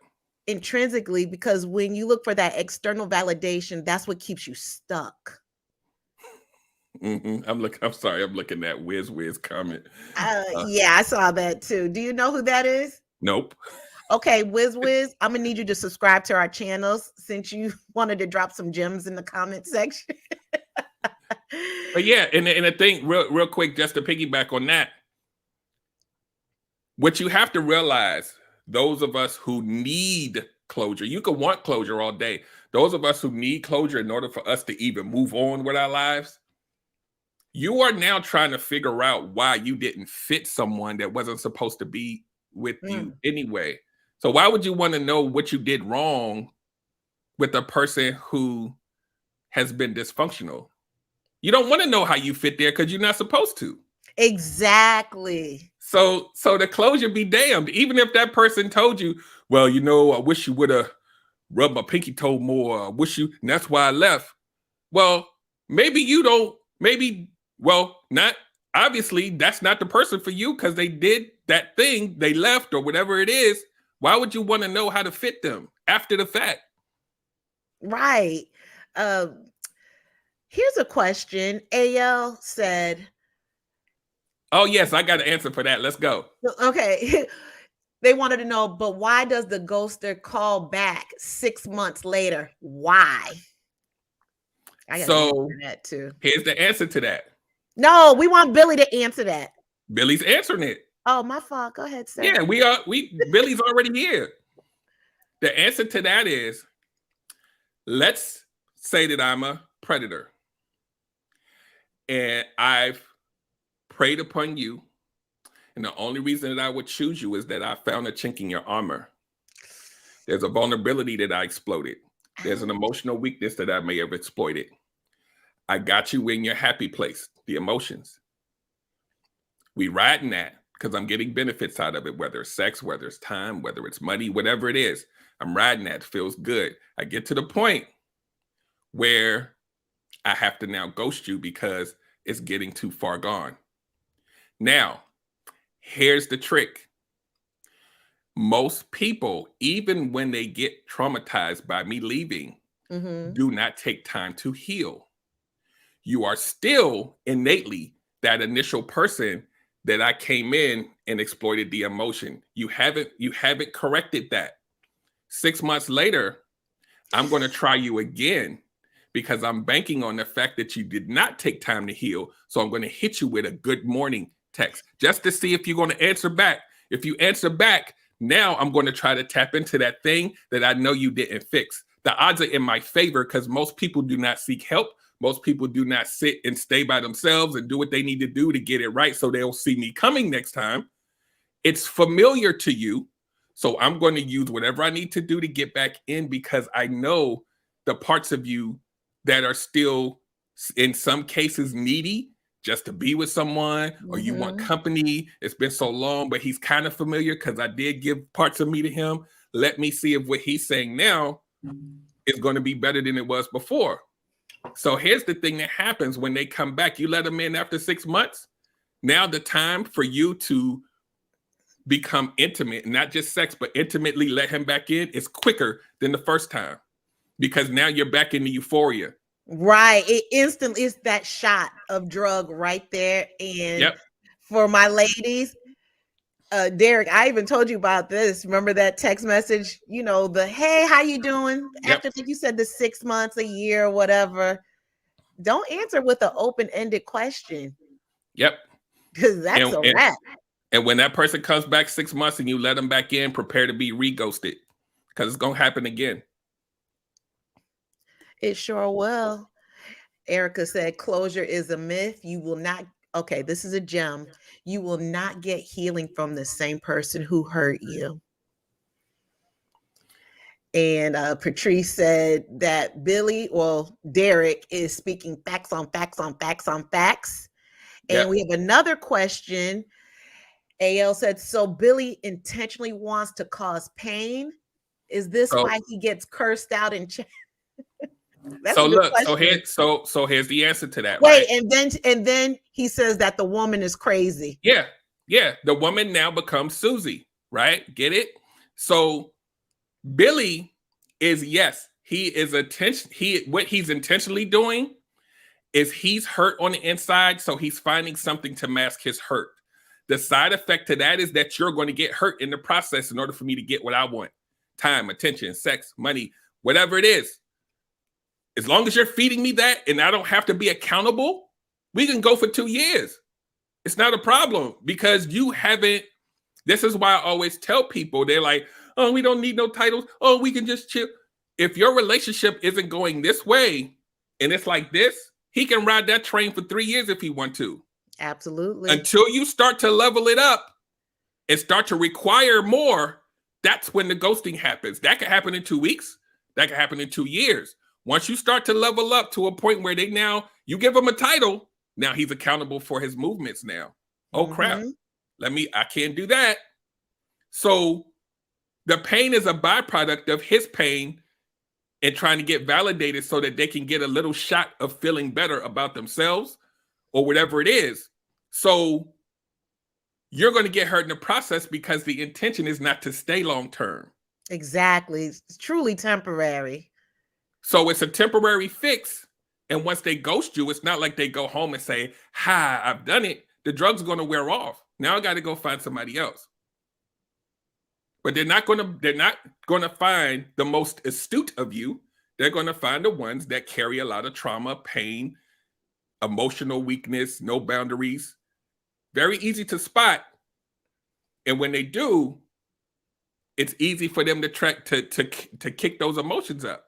Intrinsically, because when you look for that external validation, that's what keeps you stuck.
I'm sorry. I'm looking at Wiz comment.
Yeah, I saw that too. Do you know who that is?
Nope.
Okay, Wiz, I'm gonna need you to subscribe to our channels since you wanted to drop some gems in the comment section.
But yeah, and the thing, real quick, just to piggyback on that, what you have to realize, those of us who need closure, you can want closure all day. Those of us who need closure in order for us to even move on with our lives, you are now trying to figure out why you didn't fit someone that wasn't supposed to be with you anyway. So why would you want to know what you did wrong with a person who has been dysfunctional? You don't want to know how you fit there because you're not supposed to.
Exactly.
So the closure be damned. Even if that person told you, well, you know, I wish you would have rubbed my pinky toe more. I wish you, and that's why I left. Well, maybe you don't, not obviously that's not the person for you because they did that thing, they left or whatever it is. Why would you want to know how to fit them after the fact?
Right. Here's a question. AL said,
oh, yes, I got an answer for that. Let's go.
Okay. They wanted to know, but why does the ghoster call back 6 months later? Why? I got
so
that too.
Here's the answer to that.
No, we want Billy to answer that.
Billy's answering it.
Oh, my fault. Go ahead, sir.
Yeah, Billy's already here. The answer to that is, let's say that I'm a predator and I've preyed upon you. And the only reason that I would choose you is that I found a chink in your armor. There's a vulnerability that I exploited. There's an emotional weakness that I may have exploited. I got you in your happy place, the emotions. We riding that. because I'm getting benefits out of it, whether it's sex, whether it's time, whether it's money, whatever it is. I'm riding that. It feels good. I get to the point where I have to now ghost you because it's getting too far gone. Now, here's the trick. Most people, even when they get traumatized by me leaving, do not take time to heal. You are still innately that initial person that I came in and exploited the emotion. You haven't corrected that. 6 months later, I'm going to try you again because I'm banking on the fact that you did not take time to heal. So I'm going to hit you with a good morning text just to see if you're going to answer back. If you answer back, now I'm going to try to tap into that thing that I know you didn't fix. The odds are in my favor because most people do not seek help. Most people do not sit and stay by themselves and do what they need to do to get it right so they'll see me coming next time. It's familiar to you. So I'm going to use whatever I need to do to get back in because I know the parts of you that are still, in some cases, needy just to be with someone, or you want company. It's been so long, but he's kind of familiar because I did give parts of me to him. Let me see if what he's saying now is going to be better than it was before. So here's the thing that happens when they come back. You let them in after 6 months. Now the time for you to become intimate, not just sex, but intimately let him back in is quicker than the first time because now you're back in the euphoria.
Right. It instantly is that shot of drug right there. And for my ladies, Derrick, I even told you about this. Remember that text message, the, hey, how you doing? After you said the 6 months, a year, whatever. Don't answer with an open-ended question.
Yep.
Because that's a wrap.
And when that person comes back 6 months and you let them back in, prepare to be re-ghosted because it's going to happen again.
It sure will. Erica said, closure is a myth. You will not. Okay, this is a gem. You will not get healing from the same person who hurt you. And Patrice said that Derrick is speaking facts on facts on facts on facts. And we have another question. AL said, so Billy intentionally wants to cause pain. Is this why he gets cursed out in chat?
So look, so here's the answer to that.
Wait,
right?
and then he says that the woman is crazy.
Yeah. The woman now becomes Susie, right? Get it? So Billy is what he's intentionally doing is he's hurt on the inside, so he's finding something to mask his hurt. The side effect to that is that you're going to get hurt in the process in order for me to get what I want. Time, attention, sex, money, whatever it is. As long as you're feeding me that and I don't have to be accountable, we can go for 2 years. It's not a problem because you haven't. This is why I always tell people, they're like, oh, we don't need no titles. Oh, we can just chill. If your relationship isn't going this way and it's like this, he can ride that train for 3 years if he wants to.
Absolutely.
Until you start to level it up and start to require more, that's when the ghosting happens. That could happen in 2 weeks. That could happen in 2 years. Once you start to level up to a point where you give him a title, now he's accountable for his movements now. Oh, crap. I can't do that. So the pain is a byproduct of his pain and trying to get validated so that they can get a little shot of feeling better about themselves or whatever it is. So you're going to get hurt in the process because the intention is not to stay long term.
Exactly. It's truly temporary.
So it's a temporary fix. And once they ghost you, it's not like they go home and say, hi, I've done it. The drug's going to wear off. Now I got to go find somebody else. But they're not going to find the most astute of you. They're going to find the ones that carry a lot of trauma, pain, emotional weakness, no boundaries. Very easy to spot. And when they do, it's easy for them to kick those emotions up.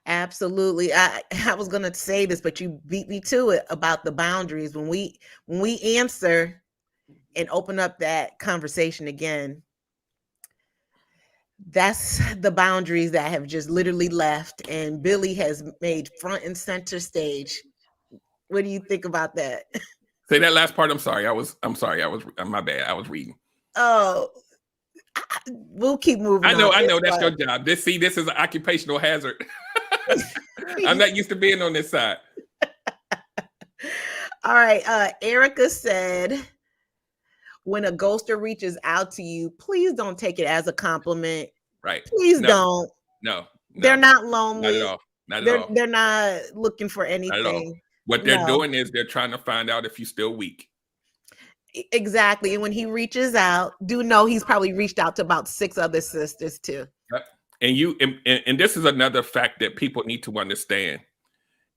Absolutely. I was going to say this, but you beat me to it about the boundaries. When we answer and open up that conversation again, that's the boundaries that have just literally left, and Billy has made front and center stage. What do you think about that?
Say that last part. I'm sorry. My bad. I was reading.
Oh, we'll keep moving.
I know
on
that's your job. This is an occupational hazard. I'm not used to being on this side.
All right. Erica said, when a ghoster reaches out to you, please don't take it as a compliment.
Right.
Please don't.
No.
They're not lonely.
Not at all.
They're not looking for anything.
Not at all. What they're doing is they're trying to find out if you're still weak.
Exactly. And when he reaches out, do know he's probably reached out to about 6 other sisters too.
Yep. And this is another fact that people need to understand.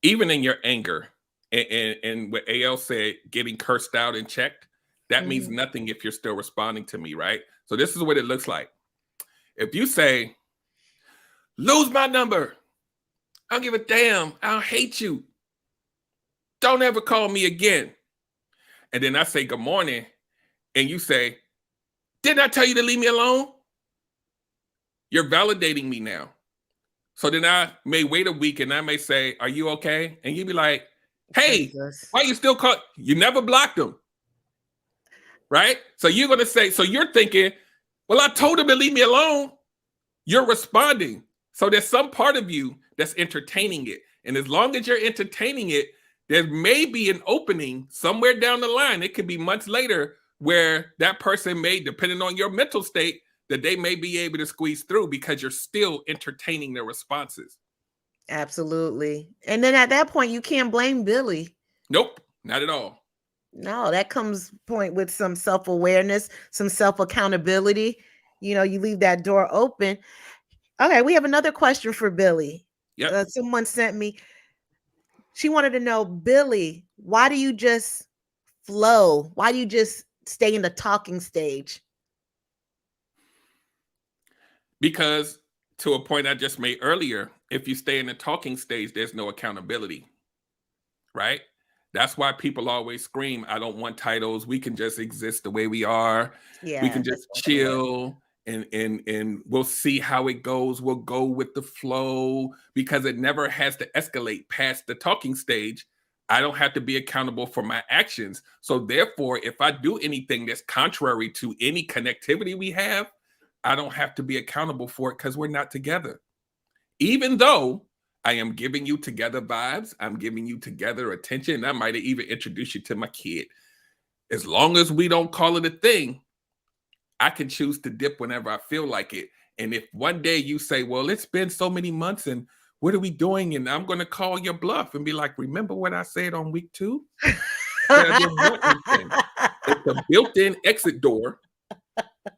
Even in your anger, and what AL said, getting cursed out and checked, that means nothing if you're still responding to me, right? So this is what it looks like. If you say, lose my number, I don't give a damn, I'll hate you, don't ever call me again. And then I say good morning, and you say, didn't I tell you to leave me alone? You're validating me now. So then I may wait a week and I may say, are you okay? And you'd be like, hey, why you still call? You never blocked them. Right? So you're going to say, so you're thinking, well, I told him to leave me alone. You're responding. So there's some part of you that's entertaining it. And as long as you're entertaining it, there may be an opening somewhere down the line. It could be months later where that person may, depending on your mental state, that they may be able to squeeze through because you're still entertaining their responses.
Absolutely. And then at that point, you can't blame Billy.
Nope, not at all.
No, that comes point with some self-awareness, some self-accountability. You leave that door open. Okay, we have another question for Billy.
Yep.
Someone sent me. She wanted to know, Billy, why do you just flow? Why do you just stay in the talking stage?
Because to a point I just made earlier, if you stay in the talking stage, there's no accountability, right? That's why people always scream, I don't want titles. We can just exist the way we are. Yeah, we can just chill and we'll see how it goes. We'll go with the flow because it never has to escalate past the talking stage. I don't have to be accountable for my actions. So therefore, if I do anything that's contrary to any connectivity we have, I don't have to be accountable for it because we're not together. Even though I am giving you together vibes, I'm giving you together attention. I might even introduce you to my kid. As long as we don't call it a thing, I can choose to dip whenever I feel like it. And if one day you say, well, it's been so many months and what are we doing? And I'm going to call your bluff and be like, remember what I said on week 2? It's a built-in exit door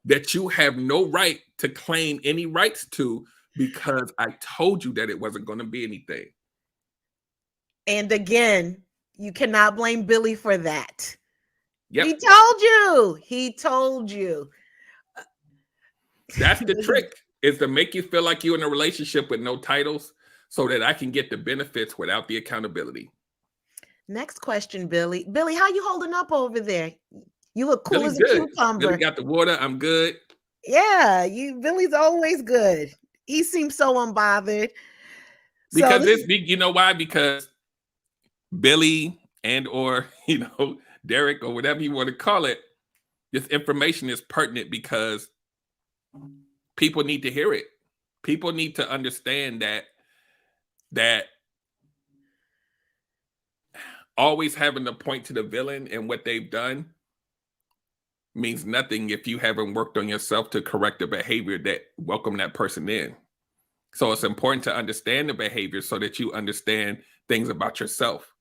that you have no right to claim any rights to because I told you that it wasn't going to be anything.
And again, you cannot blame Billy for that.
Yep.
He told you.
That's the trick, is to make you feel like you're in a relationship with no titles so that I can get the benefits without the accountability.
Next question, Billy. Billy, how you holding up over there? You look cool
Billy's
as a
good.
cucumber.
Billy got the water. I'm good.
Yeah, Billy's always good. He seems so unbothered.
Because you know why? Because Billy and or, Derrick or whatever you want to call it, this information is pertinent because people need to hear it. People need to understand that always having to point to the villain and what they've done means nothing if you haven't worked on yourself to correct the behavior that welcome that person in. So it's important to understand the behavior so that you understand things about yourself.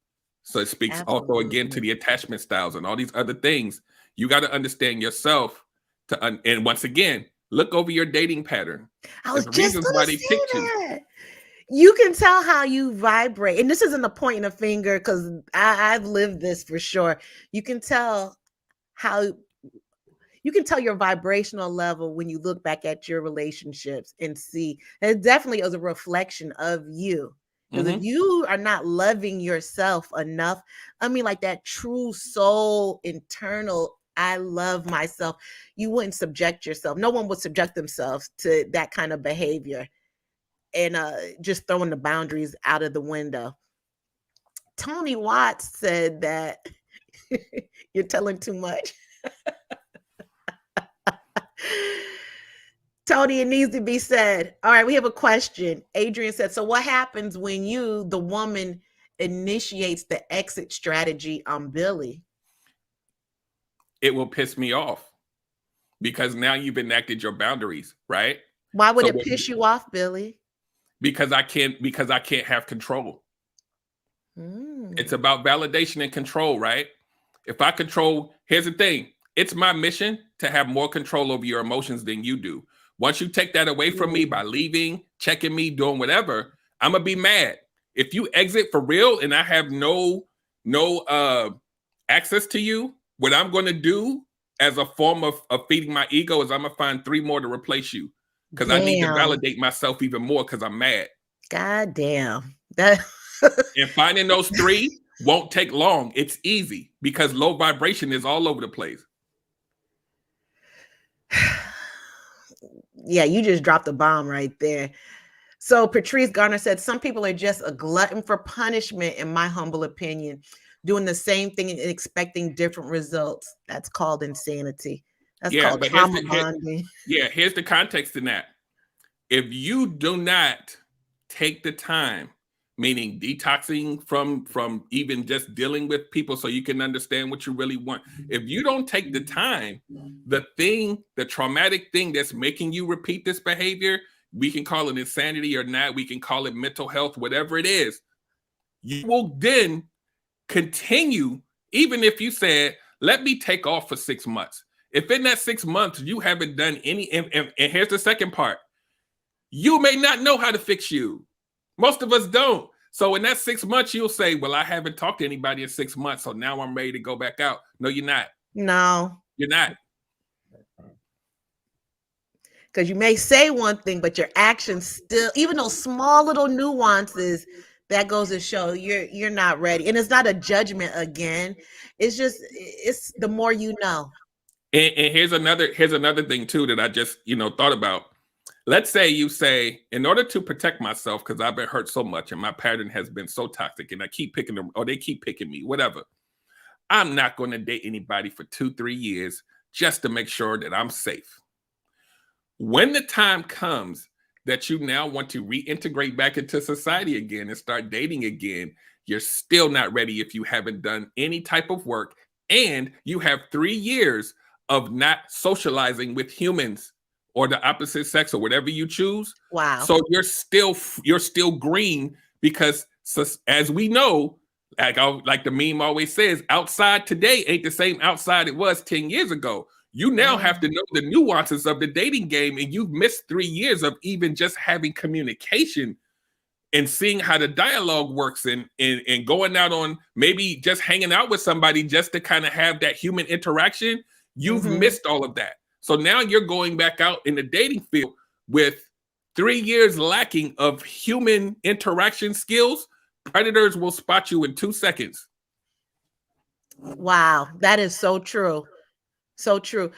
So it speaks also again to the attachment styles and all these other things. You got to understand yourself and once again, look over your dating pattern.
I was just going to say that. You can tell how you vibrate. And this isn't a pointing a finger because I've lived this for sure. You can tell your vibrational level when you look back at your relationships and see. And it definitely is a reflection of you. Because if you are not loving yourself enough, like that true soul, internal, I love myself, you wouldn't subject yourself. No one would subject themselves to that kind of behavior and just throwing the boundaries out of the window. Tony Watts said that You're telling too much. Tony, it needs to be said. All right, we have a question. Adrian said, so what happens when you, the woman, initiates the exit strategy on Billy?
It will piss me off because now you've enacted your boundaries, right?
Why would it piss you off, Billy?
Because I can't have control. It's about validation and control, right? If I control, here's the thing. It's my mission to have more control over your emotions than you do. Once you take that away from me by leaving, checking me, doing whatever, I'm going to be mad. If you exit for real and I have no access to you, what I'm going to do as a form of feeding my ego is I'm going to find 3 more to replace you because I need to validate myself even more because I'm mad.
God damn. That
and finding those 3 won't take long. It's easy because low vibration is all over the place.
Yeah, you just dropped the bomb right there. So Patrice Garner said, some people are just a glutton for punishment, in my humble opinion, doing the same thing and expecting different results. That's called insanity. That's called trauma bonding.
Here's the context in that. If you do not take the time, meaning detoxing from even just dealing with people so you can understand what you really want. If you don't take the time, the traumatic thing that's making you repeat this behavior, we can call it insanity or not, we can call it mental health, whatever it is, you will then continue, even if you said, let me take off for 6 months. If in that 6 months you haven't done any, and here's the second part, you may not know how to fix you. Most of us don't. So in that 6 months, you'll say, well, I haven't talked to anybody in 6 months, so now I'm ready to go back out. No, you're not.
No.
You're not.
Because you may say one thing, but your actions still, even those small little nuances, that goes to show you're not ready. And it's not a judgment again. It's just, it's the more you know.
And here's another thing too that I just, thought about. Let's say you say, in order to protect myself, because I've been hurt so much and my pattern has been so toxic and I keep picking them or they keep picking me, whatever. I'm not going to date anybody for 2-3 years just to make sure that I'm safe. When the time comes that you now want to reintegrate back into society again and start dating again, you're still not ready if you haven't done any type of work and you have 3 years of not socializing with humans or the opposite sex or whatever you choose.
Wow.
So you're still green because as we know, like the meme always says, outside today ain't the same outside it was 10 years ago. You now have to know the nuances of the dating game, and you've missed 3 years of even just having communication and seeing how the dialogue works and going out on maybe just hanging out with somebody just to kind of have that human interaction. You've missed all of that. So now you're going back out in the dating field with 3 years lacking of human interaction skills. Predators will spot you in 2 seconds.
Wow, that is so true. So true.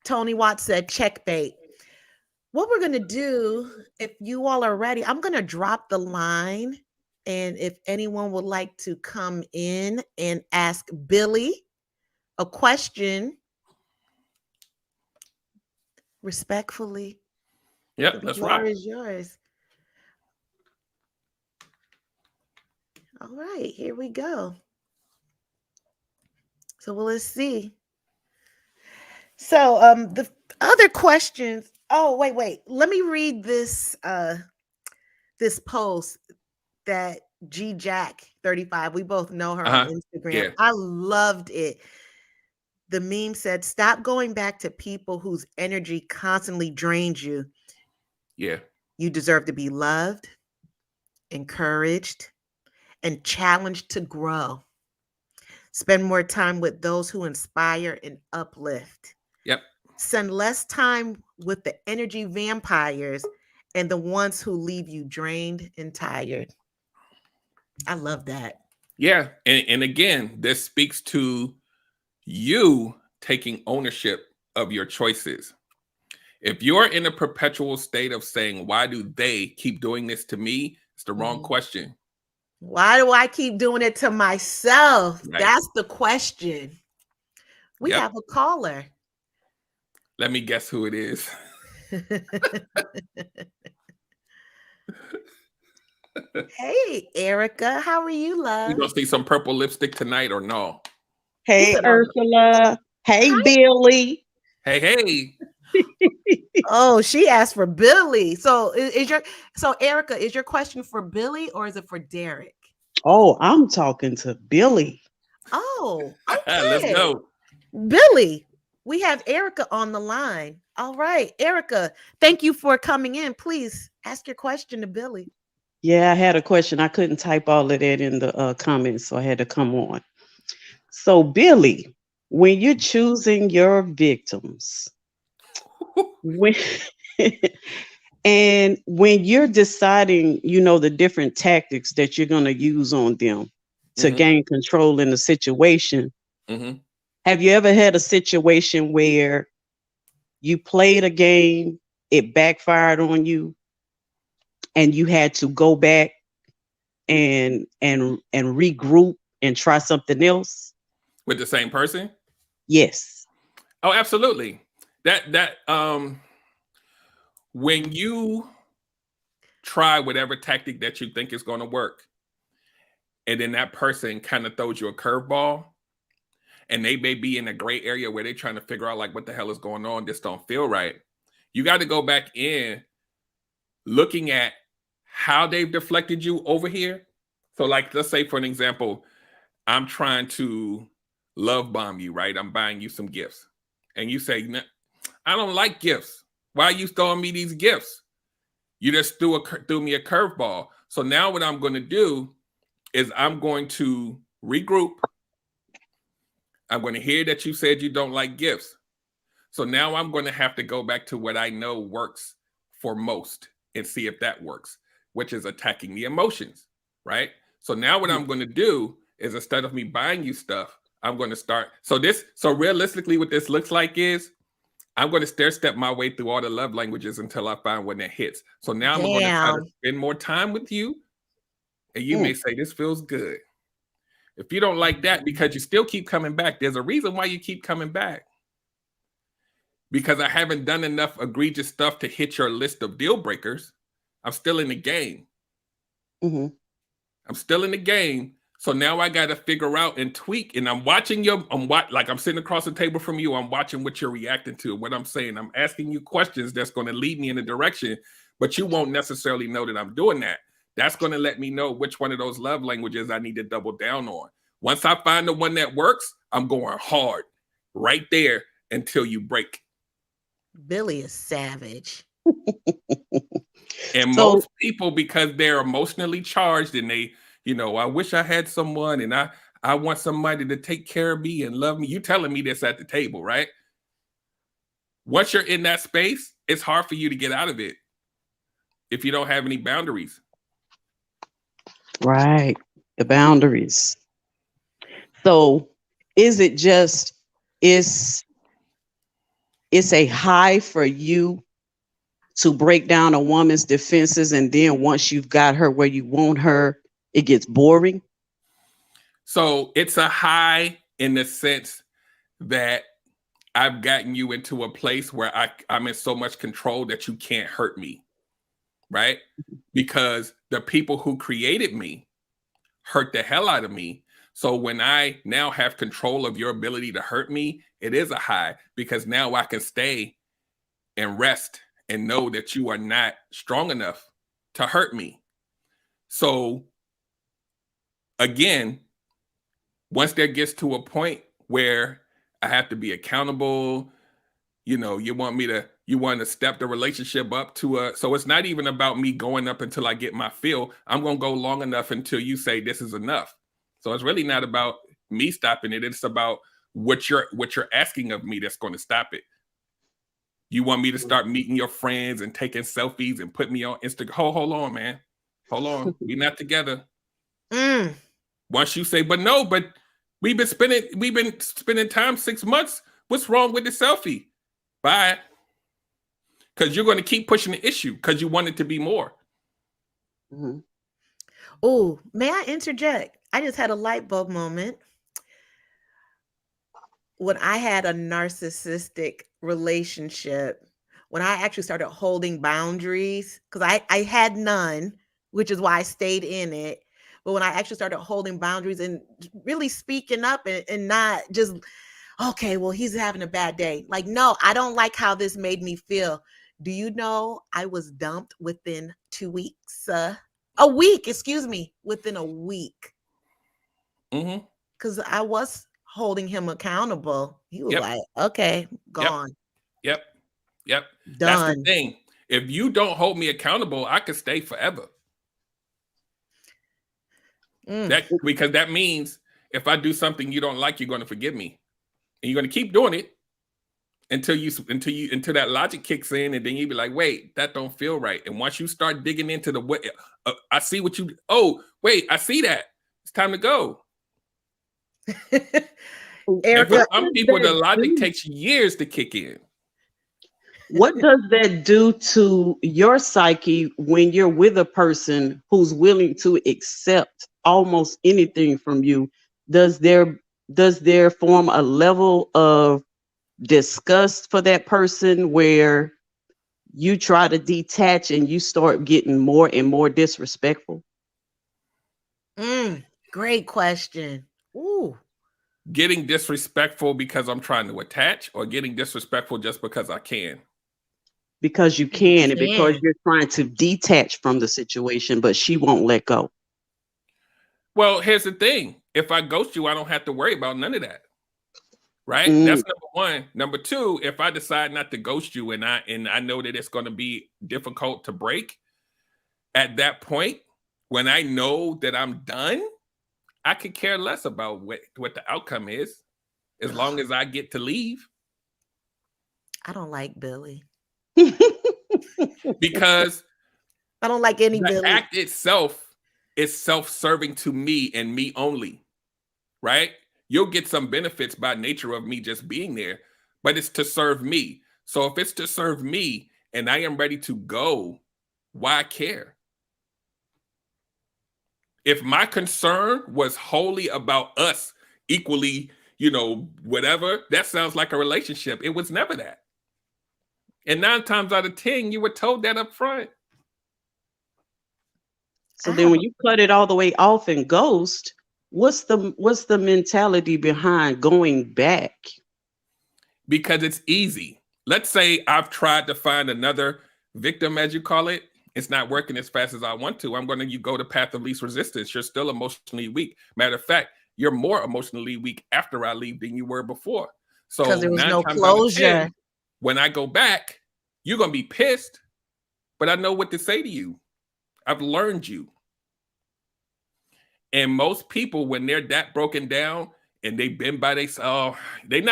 Tony Watts said, check bait. What we're going to do, if you all are ready, I'm going to drop the line. And if anyone would like to come in and ask Billy a question, respectfully.
Yep, that's right.
The floor is yours. All right, here we go. So let's see. So the other questions. Oh, wait. Let me read this this post that G Jack 35. We both know her on Instagram.
Yeah.
I loved it. The meme said, stop going back to people whose energy constantly drains you.
Yeah.
You deserve to be loved, encouraged, and challenged to grow. Spend more time with those who inspire and uplift.
Yep.
Spend less time with the energy vampires and the ones who leave you drained and tired. I love that.
Yeah. And again, this speaks to you taking ownership of your choices. If you're in a perpetual state of saying, why do they keep doing this to me? It's the wrong question.
Why do I keep doing it to myself?
Right.
That's the question. We
Yep.
have a caller.
Let me guess who it is.
Hey, Erica, how are you,
You
love?
gonna see some purple lipstick tonight or no?
Hey, Ursula. Hey,
Hi.
Billy.
Hey.
Oh, she asked for Billy. So Erica, is your question for Billy or is it for Derrick?
Oh, I'm talking to Billy.
Oh, okay.
Let's go.
Billy, we have Erica on the line. All right, Erica, thank you for coming in. Please ask your question to Billy.
Yeah, I had a question. I couldn't type all of that in the comments, so I had to come on. So, Billy, when you're choosing your victims, when and when you're deciding, the different tactics that you're going to use on them to gain control in the situation, have you ever had a situation where you played a game, it backfired on you, and you had to go back and regroup and try something else?
With the same person?
Yes.
Oh, absolutely. That when you try whatever tactic that you think is going to work, and then that person kind of throws you a curveball, and they may be in a gray area where they're trying to figure out like what the hell is going on, this don't feel right. You got to go back in looking at how they've deflected you over here. So like, let's say for an example, I'm trying to love bomb you, right? I'm buying you some gifts. And you say, I don't like gifts. Why are you throwing me these gifts? You just threw me a curveball. So now what I'm going to do is I'm going to regroup. I'm going to hear that you said you don't like gifts. So now I'm going to have to go back to what I know works for most and see if that works, which is attacking the emotions, right? So now what I'm going to do is, instead of me buying you stuff, I'm going to start. So realistically, what this looks like is I'm going to stair-step my way through all the love languages until I find one that hits. So now I'm going to try to spend more time with you. And you may say, this feels good. If you don't like that, because you still keep coming back, there's a reason why you keep coming back. Because I haven't done enough egregious stuff to hit your list of deal breakers. I'm still in the game. I'm still in the game. So now I got to figure out and tweak. And I'm watching I'm sitting across the table from you. I'm watching what you're reacting to, what I'm saying. I'm asking you questions that's going to lead me in a direction, but you won't necessarily know that I'm doing that. That's going to let me know which one of those love languages I need to double down on. Once I find the one that works, I'm going hard right there until you break.
Billy is savage.
And most people, because they're emotionally charged and they, I wish I had someone and I want somebody to take care of me and love me. You telling me this at the table, right? Once you're in that space, it's hard for you to get out of it if you don't have any boundaries.
Right. The boundaries. So is it just, it's a high for you to break down a woman's defenses, and then once you've got her where you want her, it gets boring?
So it's a high in the sense that I've gotten you into a place where I'm in so much control that you can't hurt me, right? Because the people who created me hurt the hell out of me. So when I now have control of your ability to hurt me, it is a high, because now I can stay and rest and know that you are not strong enough to hurt me. So again, once there gets to a point where I have to be accountable, you want to step the relationship up to so it's not even about me going up until I get my fill. I'm going to go long enough until you say this is enough. So it's really not about me stopping it. It's about what you're asking of me that's going to stop it. You want me to start meeting your friends and taking selfies and put me on Instagram? Hold on, man. Hold on. We're not together. Once you say, but we've been spending time 6 months. What's wrong with the selfie? Bye. Because you're going to keep pushing the issue because you want it to be more.
Oh, may I interject? I just had a light bulb moment when I had a narcissistic relationship, when I actually started holding boundaries, because I had none, which is why I stayed in it. But when I actually started holding boundaries and really speaking up and not just, okay, well, he's having a bad day. Like, no, I don't like how this made me feel. Do you know I was dumped within 2 weeks? A week, excuse me, within a week. Because I was holding him accountable. He was like, okay, gone.
Yep.
Done.
That's the thing. If you don't hold me accountable, I could stay forever. Because that means if I do something you don't like, you're going to forgive me. And you're going to keep doing it until that logic kicks in, and then you be like, wait, that don't feel right. And once you start digging into the what, I see what you. Oh, wait, I see that. It's time to go. And for some people, the logic takes years to kick in.
What does that do to your psyche when you're with a person who's willing to accept almost anything from you? Does there form a level of disgust for that person where you try to detach and you start getting more and more disrespectful?
Great question. Ooh.
Getting disrespectful because I'm trying to attach, or getting disrespectful just because I can?
Because you can, and because you're trying to detach from the situation, but she won't let go.
Well, here's the thing. If I ghost you, I don't have to worry about none of that. Right? That's number one. Number two, if I decide not to ghost you and I know that it's going to be difficult to break, at that point, when I know that I'm done, I could care less about what the outcome is, as long as I get to leave.
I don't like Billy.
Because
I don't like any
the
Billy.
act itself is self-serving to me and me only, right? You'll get some benefits by nature of me just being there, but it's to serve me. So if it's to serve me and I am ready to go, why care? If my concern was wholly about us equally, whatever, that sounds like a relationship. It was never that. And 9 times out of 10, you were told that up front.
So then when you cut it all the way off and ghost, what's the mentality behind going back?
Because it's easy. Let's say I've tried to find another victim, as you call it. It's not working as fast as I want to. I'm going to go the path of least resistance. You're still emotionally weak. Matter of fact, you're more emotionally weak after I leave than you were before. So
because there was no closure.
When I go back, you're going to be pissed, but I know what to say to you. I've learned you. And most people, when they're that broken down and they've been by themselves, you're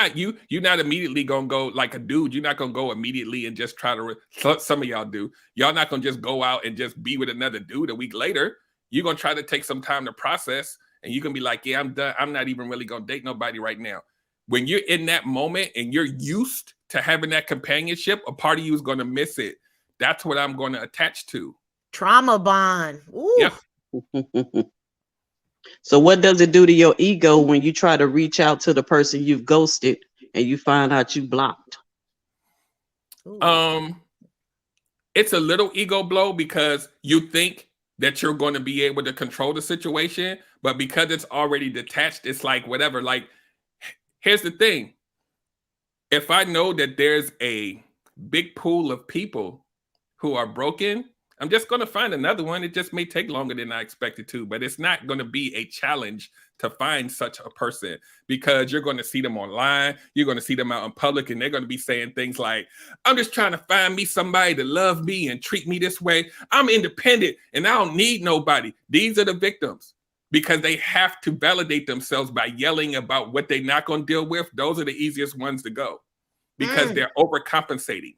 not immediately going to go like a dude. You're not going to go immediately and just try to, some of y'all do. Y'all not going to just go out and just be with another dude a week later. You're going to try to take some time to process, and you can be like, yeah, I'm done. I'm not even really going to date nobody right now. When you're in that moment and you're used to having that companionship, a part of you is going to miss it. That's what I'm going to attach to.
Trauma bond. Ooh.
Yep.
So what does it do to your ego when you try to reach out to the person you've ghosted and you find out you blocked?
It's a little ego blow because you think that you're going to be able to control the situation, but because it's already detached, it's like whatever. Like, here's the thing. If I know that there's a big pool of people who are broken, I'm just going to find another one. It just may take longer than I expected to, but it's not going to be a challenge to find such a person because you're going to see them online. You're going to see them out in public, and they're going to be saying things like, I'm just trying to find me somebody to love me and treat me this way. I'm independent and I don't need nobody. These are the victims because they have to validate themselves by yelling about what they're not going to deal with. Those are the easiest ones to go because they're overcompensating.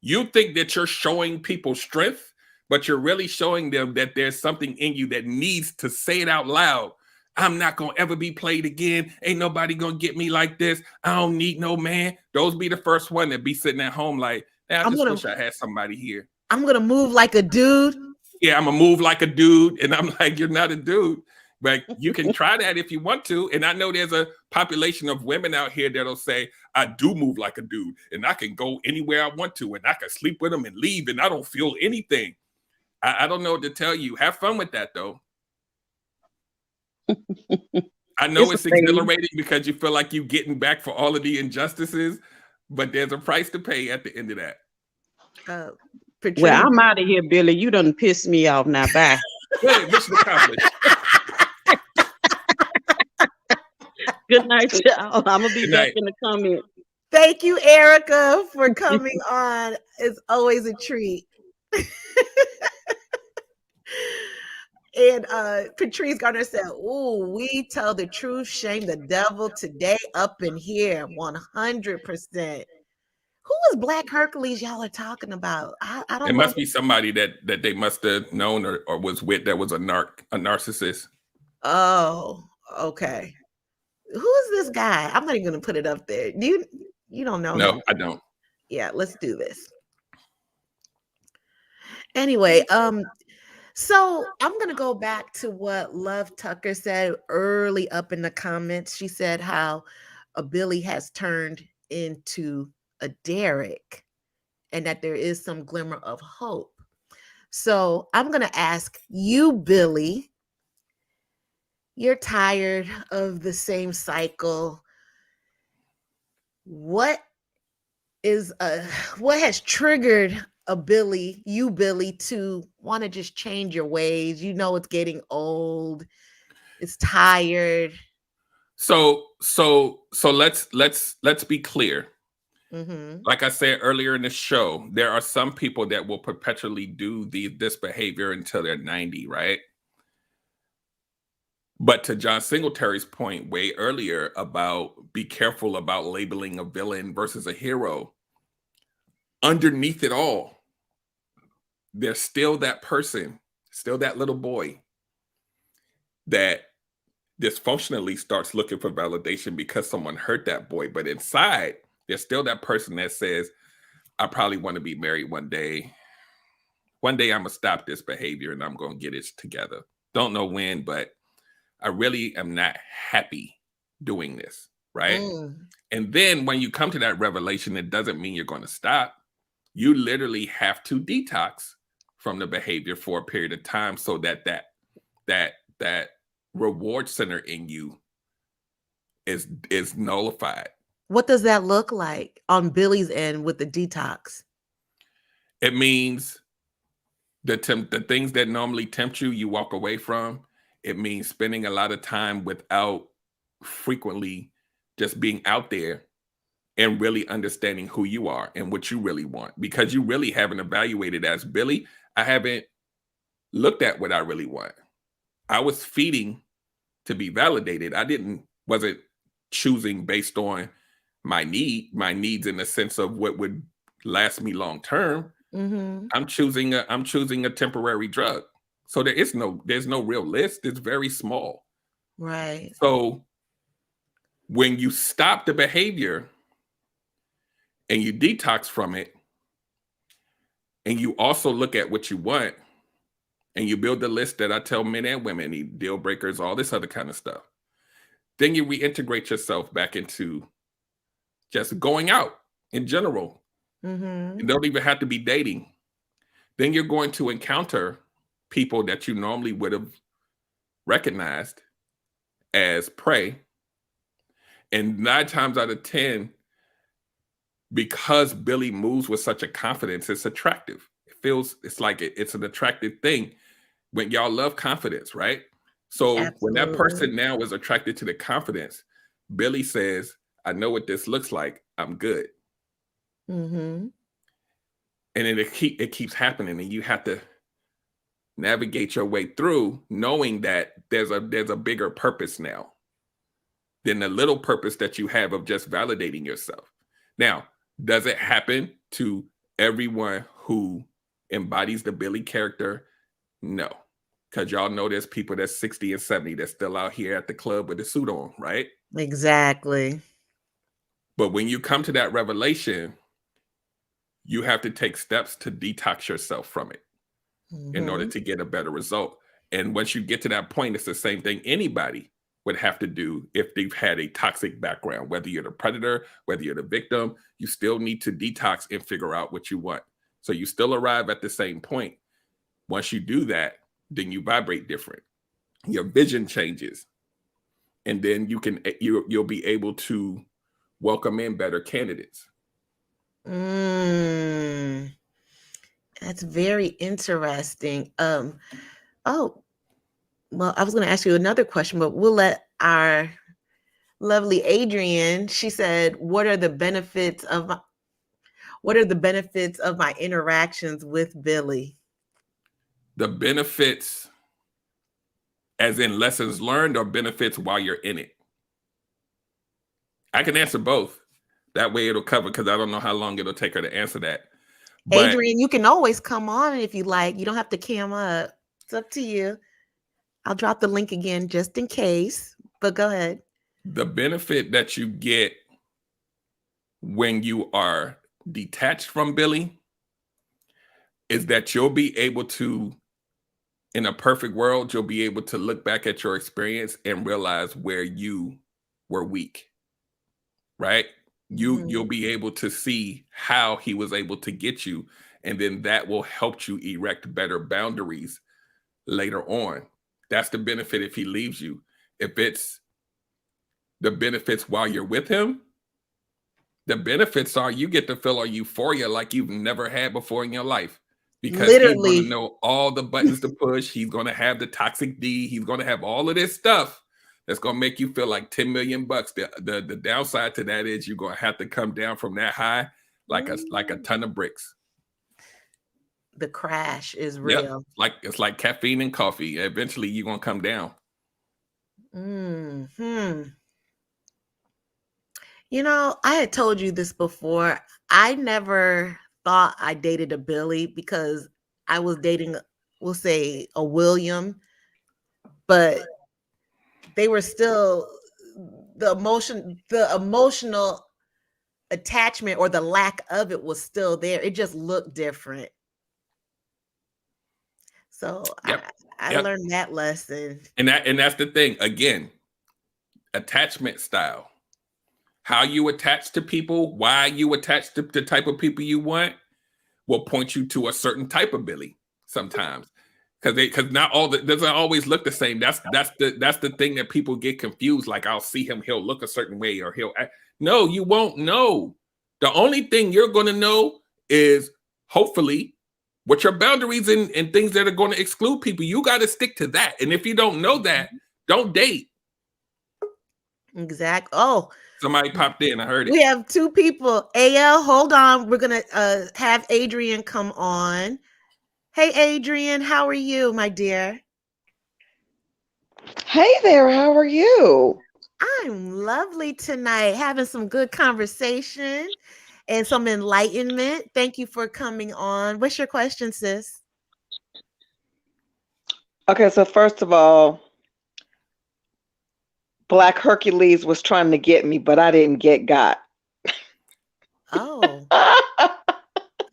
You think that you're showing people strength, but you're really showing them that there's something in you that needs to say it out loud. I'm not going to ever be played again. Ain't nobody going to get me like this. I don't need no man. Those be the first one that be sitting at home like, I just wish I had somebody here.
I'm going to move like a dude.
yeah, I'm gonna move like a dude. And I'm like, you're not a dude. But you can try that if you want to. And I know there's a population of women out here that'll say, I do move like a dude and I can go anywhere I want to and I can sleep with them and leave and I don't feel anything. I don't know what to tell you. Have fun with that, though. I know it's exhilarating because you feel like you're getting back for all of the injustices, but there's a price to pay at the end of that.
Well, I'm out of here, Billy. You done pissed me off now. Bye.
Hey, mission accomplished.
Good night, y'all. I'm going to be back in the comments.
Thank you, Erica, for coming on. It's always a treat. And Patrice Garner said, "Ooh, we tell the truth, shame the devil today up in here, 100%." Who is Black Hercules y'all are talking about? I don't know.
It must be somebody that they must have known or was with that was a narcissist.
Oh, okay. Who is this guy? I'm not even going to put it up there. You don't know?
No,
him?
I don't.
Yeah, let's do this. Anyway, so I'm going to go back to what Love Tucker said early up in the comments. She said how a Billy has turned into a Derrick and that there is some glimmer of hope. So I'm going to ask you, Billy, you're tired of the same cycle. What has triggered you, Billy, to want to just change your ways? You know, it's getting old. It's tired.
So let's be clear. Mm-hmm. Like I said earlier in the show, there are some people that will perpetually do this behavior until they're 90, right? But to John Singletary's point way earlier about be careful about labeling a villain versus a hero, underneath it all, there's still that person, still that little boy that dysfunctionally starts looking for validation because someone hurt that boy. But inside, there's still that person that says, I probably want to be married one day. One day I'm going to stop this behavior and I'm going to get it together. Don't know when, but I really am not happy doing this, right? And then when you come to that revelation, it doesn't mean you're going to stop. You literally have to detox from the behavior for a period of time so that reward center in you is nullified.
What does that look like on Billy's end with the detox?
It means the things that normally tempt you, you walk away from. It means spending a lot of time without frequently just being out there and really understanding who you are and what you really want, because you really haven't evaluated as Billy. I haven't looked at what I really want. I was feeding to be validated. Wasn't choosing based on my needs in the sense of what would last me long term. Mm-hmm. I'm choosing a temporary drug. So there's no real list. It's very small.
Right.
So when you stop the behavior and you detox from it, and you also look at what you want, and you build the list that I tell men and women, the deal breakers, all this other kind of stuff, then you reintegrate yourself back into just going out in general. Mm-hmm. You don't even have to be dating. Then you're going to encounter people that you normally would have recognized as prey. And 9 times out of 10, because Billy moves with such a confidence, it's attractive. It's like it's an attractive thing when y'all love confidence, right? So Absolutely. When that person now is attracted to the confidence, Billy says, I know what this looks like. I'm good. Mm-hmm. And then it keeps happening, and you have to navigate your way through knowing that there's a bigger purpose now than the little purpose that you have of just validating yourself. Now, does it happen to everyone who embodies the Billy character? No, because y'all know there's people that's 60 and 70 that's still out here at the club with the suit on, right?
Exactly.
But when you come to that revelation, you have to take steps to detox yourself from it. in order to get a better result. And once you get to that point, it's the same thing anybody would have to do if they've had a toxic background. Whether you're the predator, whether you're the victim, you still need to detox and figure out what you want. So you still arrive at the same point. Once you do that, then you vibrate different. Your vision changes. And then you'll be able to welcome in better candidates.
That's very interesting. Well, I was going to ask you another question, but we'll let our lovely Adrian. She said, "What are the benefits of my interactions with Billy?"
The benefits, as in lessons learned, or benefits while you're in it? I can answer both. That way it'll cover, because I don't know how long it'll take her to answer that. But
Adrian, you can always come on if you like. You don't have to cam up. It's up to you. I'll drop the link again just in case, but go ahead.
The benefit that you get when you are detached from Billy is that you'll be able to, in a perfect world, you'll be able to look back at your experience and realize where you were weak, right? You'll be able to see how he was able to get you, and then that will help you erect better boundaries later on. That's the benefit if he leaves you. If it's the benefits while you're with him, the benefits are you get to feel a euphoria like you've never had before in your life. Because he's going to know all the buttons to push. He's going to have the toxic D. He's going to have all of this stuff that's going to make you feel like $10 million. The downside to that is you're going to have to come down from that high like a ton of bricks.
The crash is real.
Yep. It's like caffeine and coffee. Eventually you're going to come down.
You know, I had told you this before. I never thought I dated a Billy because I was dating, we'll say, a William, but they were still the emotional attachment, or the lack of it, was still there. It just looked different. So I learned that lesson.
And that's the thing. Again, attachment style. How you attach to people, why you attach to the type of people you want, will point you to a certain type of Billy sometimes. Because not all doesn't always look the same. That's the thing that people get confused. Like, I'll see him, he'll look a certain way, or he'll act. No, you won't know. The only thing you're going to know is, hopefully, what your boundaries and things that are going to exclude people. You got to stick to that. And if you don't know that, don't date.
Exactly. Oh,
somebody popped in. I heard it.
We have two people. AL, hold on. We're going to have Adrian come on. Hey, Adrian, how are you, my dear?
Hey there, how are you?
I'm lovely tonight, having some good conversation and some enlightenment. Thank you for coming on. What's your question, sis?
Okay, so first of all, Black Hercules was trying to get me, but I didn't get got.
Oh.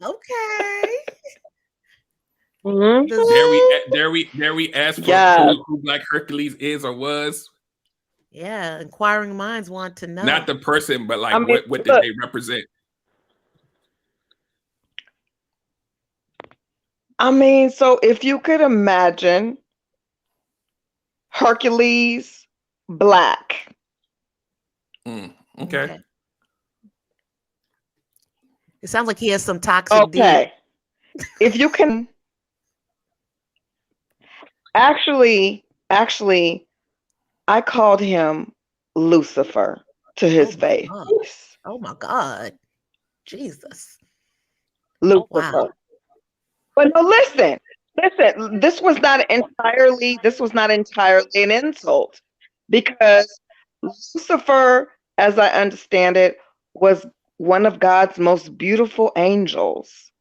Okay.
Mm-hmm.
Dare we ask for who Black Hercules is or was?
Yeah, inquiring minds want to know.
Not the person, but like, what did they represent?
I mean, so if you could imagine Hercules black.
Okay.
It sounds like he has some toxic
D. If you can actually, I called him Lucifer to his face.
Oh my God. Jesus.
Lucifer. Oh, wow. But no, listen, this was not entirely an insult, because Lucifer, as I understand it, was one of God's most beautiful angels.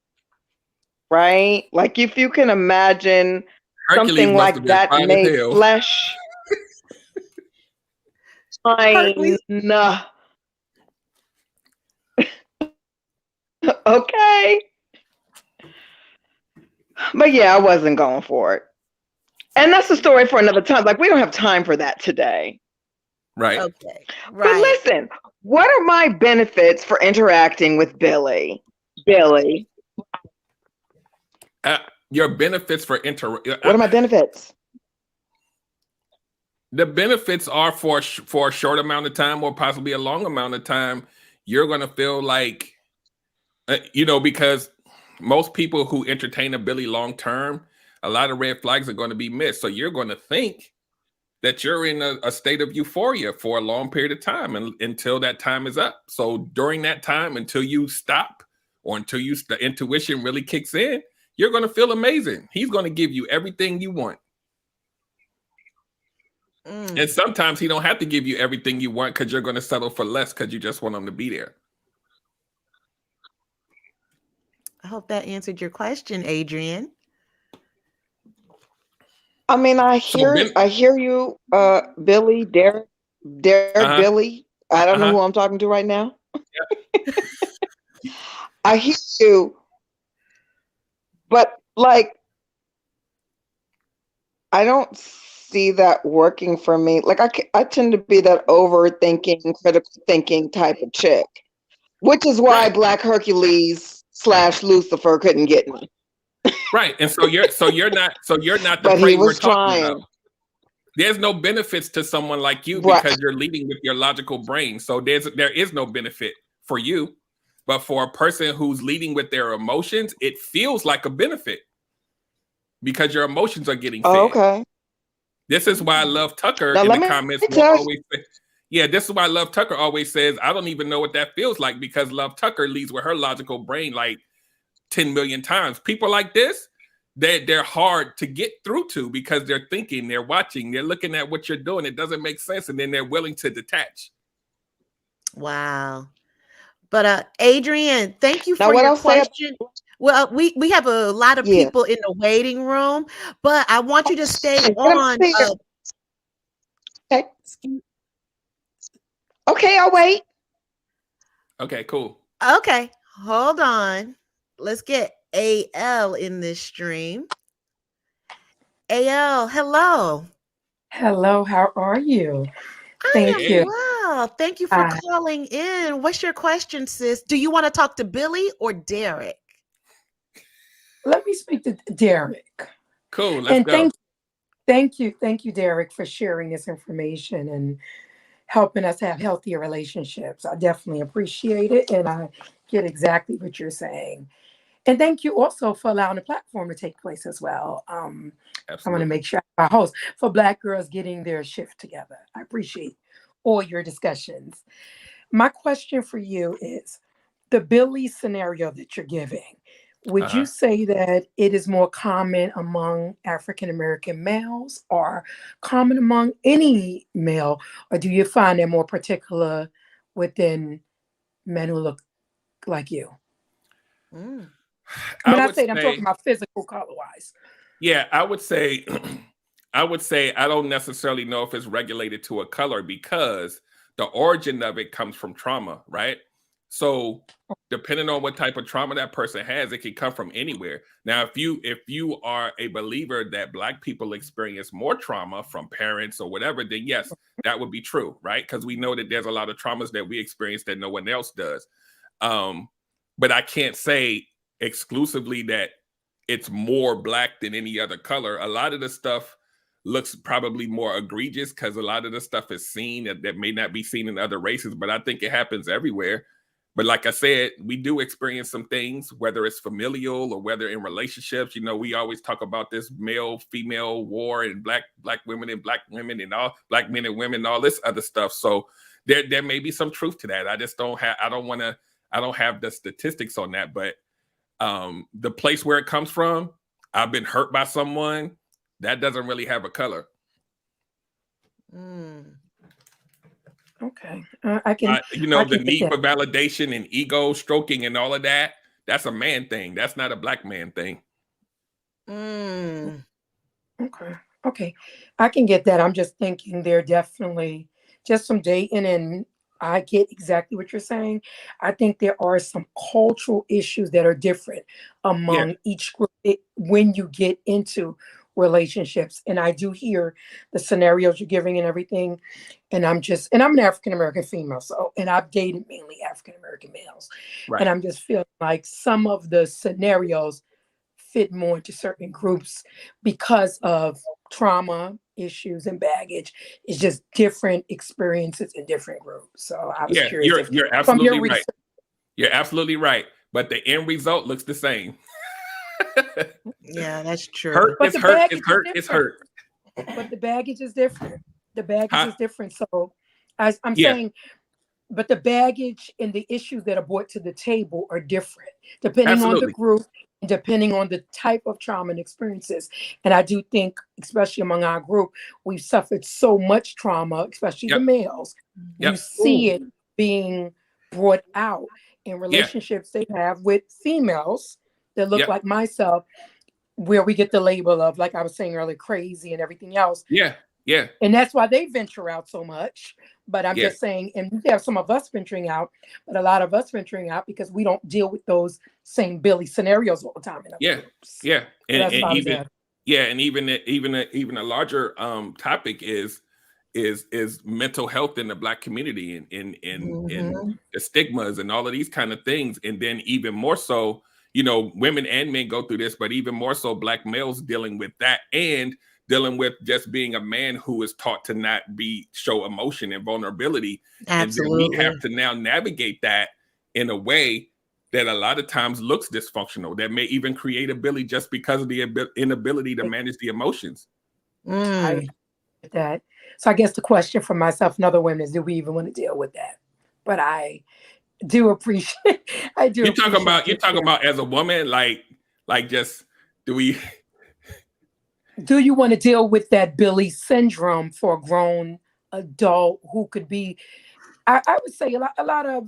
Right? Like, if you can imagine
Hercules
something like that made flesh. Okay. But yeah, I wasn't going for it. And that's a story for another time. Like, we don't have time for that today.
Right.
Okay.
But listen, what are my benefits for interacting with Billy?
Your benefits for
what are my benefits?
The benefits are for a short amount of time or possibly a long amount of time. You're going to feel like, because most people who entertain a Billy long term, a lot of red flags are going to be missed. So you're going to think that you're in a state of euphoria for a long period of time until that time is up. So during that time, until you stop or until the intuition really kicks in, you're going to feel amazing. He's going to give you everything you want. And sometimes he don't have to give you everything you want because you're going to settle for less because you just want him to be there.
I hope that answered your question, Adrian.
I mean, I hear you, Billy, Derrick, Billy. I don't know who I'm talking to right now. Yeah. I hear you, but like, I don't see that working for me. Like, I tend to be that overthinking, critical thinking type of chick, which is why Black Hercules / Lucifer couldn't get me.
Right, and so you're not the
but
prey
he was
we're talking
trying.
about. There's no benefits to someone like you because you're leading with your logical brain. So there is no benefit for you, but for a person who's leading with their emotions, it feels like a benefit because your emotions are getting fed.
Okay.
This is why I love Tucker
now,
in the comments. This is why Love Tucker always says, I don't even know what that feels like because Love Tucker leads with her logical brain like 10 million times. People like this, they're hard to get through to because they're thinking, they're watching, they're looking at what you're doing. It doesn't make sense. And then they're willing to detach.
Wow. But Adrian, thank you for your question. Well, we have a lot of people in the waiting room, but I want you to stay on.
Okay, I'll wait.
Okay, cool.
Okay, hold on. Let's get AL in this stream. AL, hello.
Hello, how are you? Thank you.
Wow, thank you for calling in. What's your question, sis? Do you want to talk to Billy or Derrick?
Let me speak to Derrick.
Cool, let's go.
Thank you, Derrick, for sharing this information and helping us have healthier relationships. I definitely appreciate it, and I get exactly what you're saying. And thank you also for allowing the platform to take place as well. I want to make sure our host for Black girls getting their shift together. I appreciate all your discussions. My question for you is the Billy scenario that you're giving. Would you say that it is more common among African-American males or common among any male, or do you find it more particular within men who look like you? When I say that, I'm talking about physical color-wise.
Yeah, I would say I don't necessarily know if it's regulated to a color because the origin of it comes from trauma, right? So depending on what type of trauma that person has, it can come from anywhere. Now, if you are a believer that Black people experience more trauma from parents or whatever, then yes, that would be true, right? Because we know that there's a lot of traumas that we experience that no one else does. But I can't say exclusively that it's more Black than any other color. A lot of the stuff looks probably more egregious because a lot of the stuff is seen that may not be seen in other races, but I think it happens everywhere. But like I said, we do experience some things, whether it's familial or whether in relationships. You know, we always talk about this male-female war and black women and black women and all Black men and women and all this other stuff. So there may be some truth to that. I just don't have the statistics on that. But the place where it comes from, I've been hurt by someone, that doesn't really have a color.
Okay. I can.
The need for validation and ego stroking and all of that, that's a man thing. That's not a Black man thing.
Okay. I can get that. I'm just thinking they're definitely just from dating and I get exactly what you're saying. I think there are some cultural issues that are different among each group when you get into relationships. And I do hear the scenarios you're giving and everything. And I'm an African American female. And I've dated mainly African American males.
Right.
And I'm just feeling like some of the scenarios fit more into certain groups because of trauma issues and baggage. It's just different experiences in different groups. So I was curious.
You're absolutely right. You're absolutely right. But the end result looks the same.
Yeah, that's true.
Hurt is hurt. It's hurt. It's hurt.
But the baggage is different. The baggage is different. So I'm saying, but the baggage and the issues that are brought to the table are different depending on the group, depending on the type of trauma and experiences. And I do think, especially among our group, we've suffered so much trauma, especially the males. You see it being brought out in relationships they have with females that look like myself, where we get the label of, like I was saying earlier, crazy and everything else.
Yeah.
And that's why they venture out so much. But I'm just saying, and we have some of us venturing out, but a lot of us venturing out because we don't deal with those same Billy scenarios all the time. Groups.
And even a larger topic is mental health in the Black community and the stigmas and all of these kind of things. And then even more so, women and men go through this, but even more so Black males dealing with that and dealing with just being a man who is taught to not show emotion and vulnerability.
Absolutely.
And then we have to now navigate that in a way that a lot of times looks dysfunctional, that may even create a Billy just because of the inability to manage the emotions.
I get that. So I guess the question for myself and other women is, do we even want to deal with that? But I do appreciate. You're talking
about as a woman, like just
do you want to deal with that Billy syndrome for a grown adult who could be? I would say a lot of.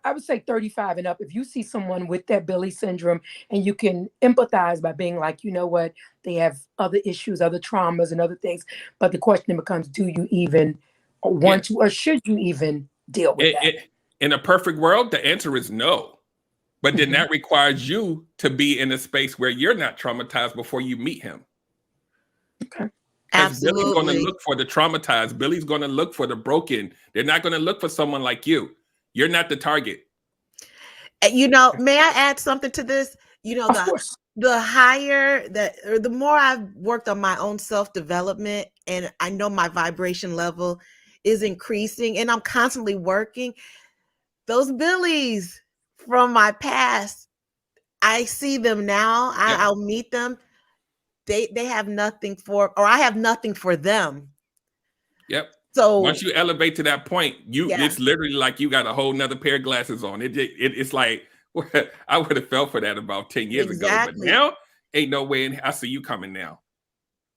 I would say 35 and up. If you see someone with that Billy syndrome and you can empathize by being like, you know what, they have other issues, other traumas and other things. But the question becomes, do you even want to, or should you even deal with that?
In a perfect world, the answer is no. But then that requires you to be in a space where you're not traumatized before you meet him.
Okay.
Absolutely.
Billy's going to look for the traumatized. Billy's going to look for the broken. They're not going to look for someone like you. You're not the target.
May I add something to this? The higher the more I've worked on my own self-development, and I know my vibration level is increasing, and I'm constantly working. Those Billies from my past, I see them now. I'll meet them. They have nothing for, or I have nothing for them.
Yep.
So
once you elevate to that point, it's literally like you got a whole nother pair of glasses on. It's like, I would have felt for that about 10 years ago, but now ain't no way. I see you coming now.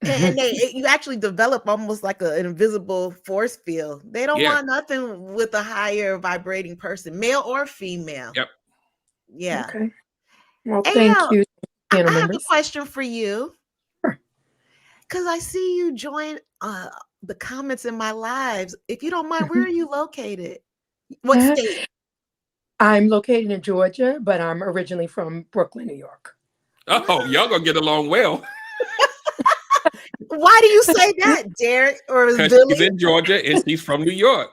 And you actually develop almost like an invisible force field. They don't want nothing with a higher vibrating person, male or female.
Yep.
Yeah.
Okay. Well, thank you.
I have a question for you. Because I see you join the comments in my lives. If you don't mind, where are you located? What state?
I'm located in Georgia, but I'm originally from Brooklyn, New York.
Oh, y'all gonna get along well.
Why do you say that, Derrick? Or is
Billy? She's in Georgia and she's from New York.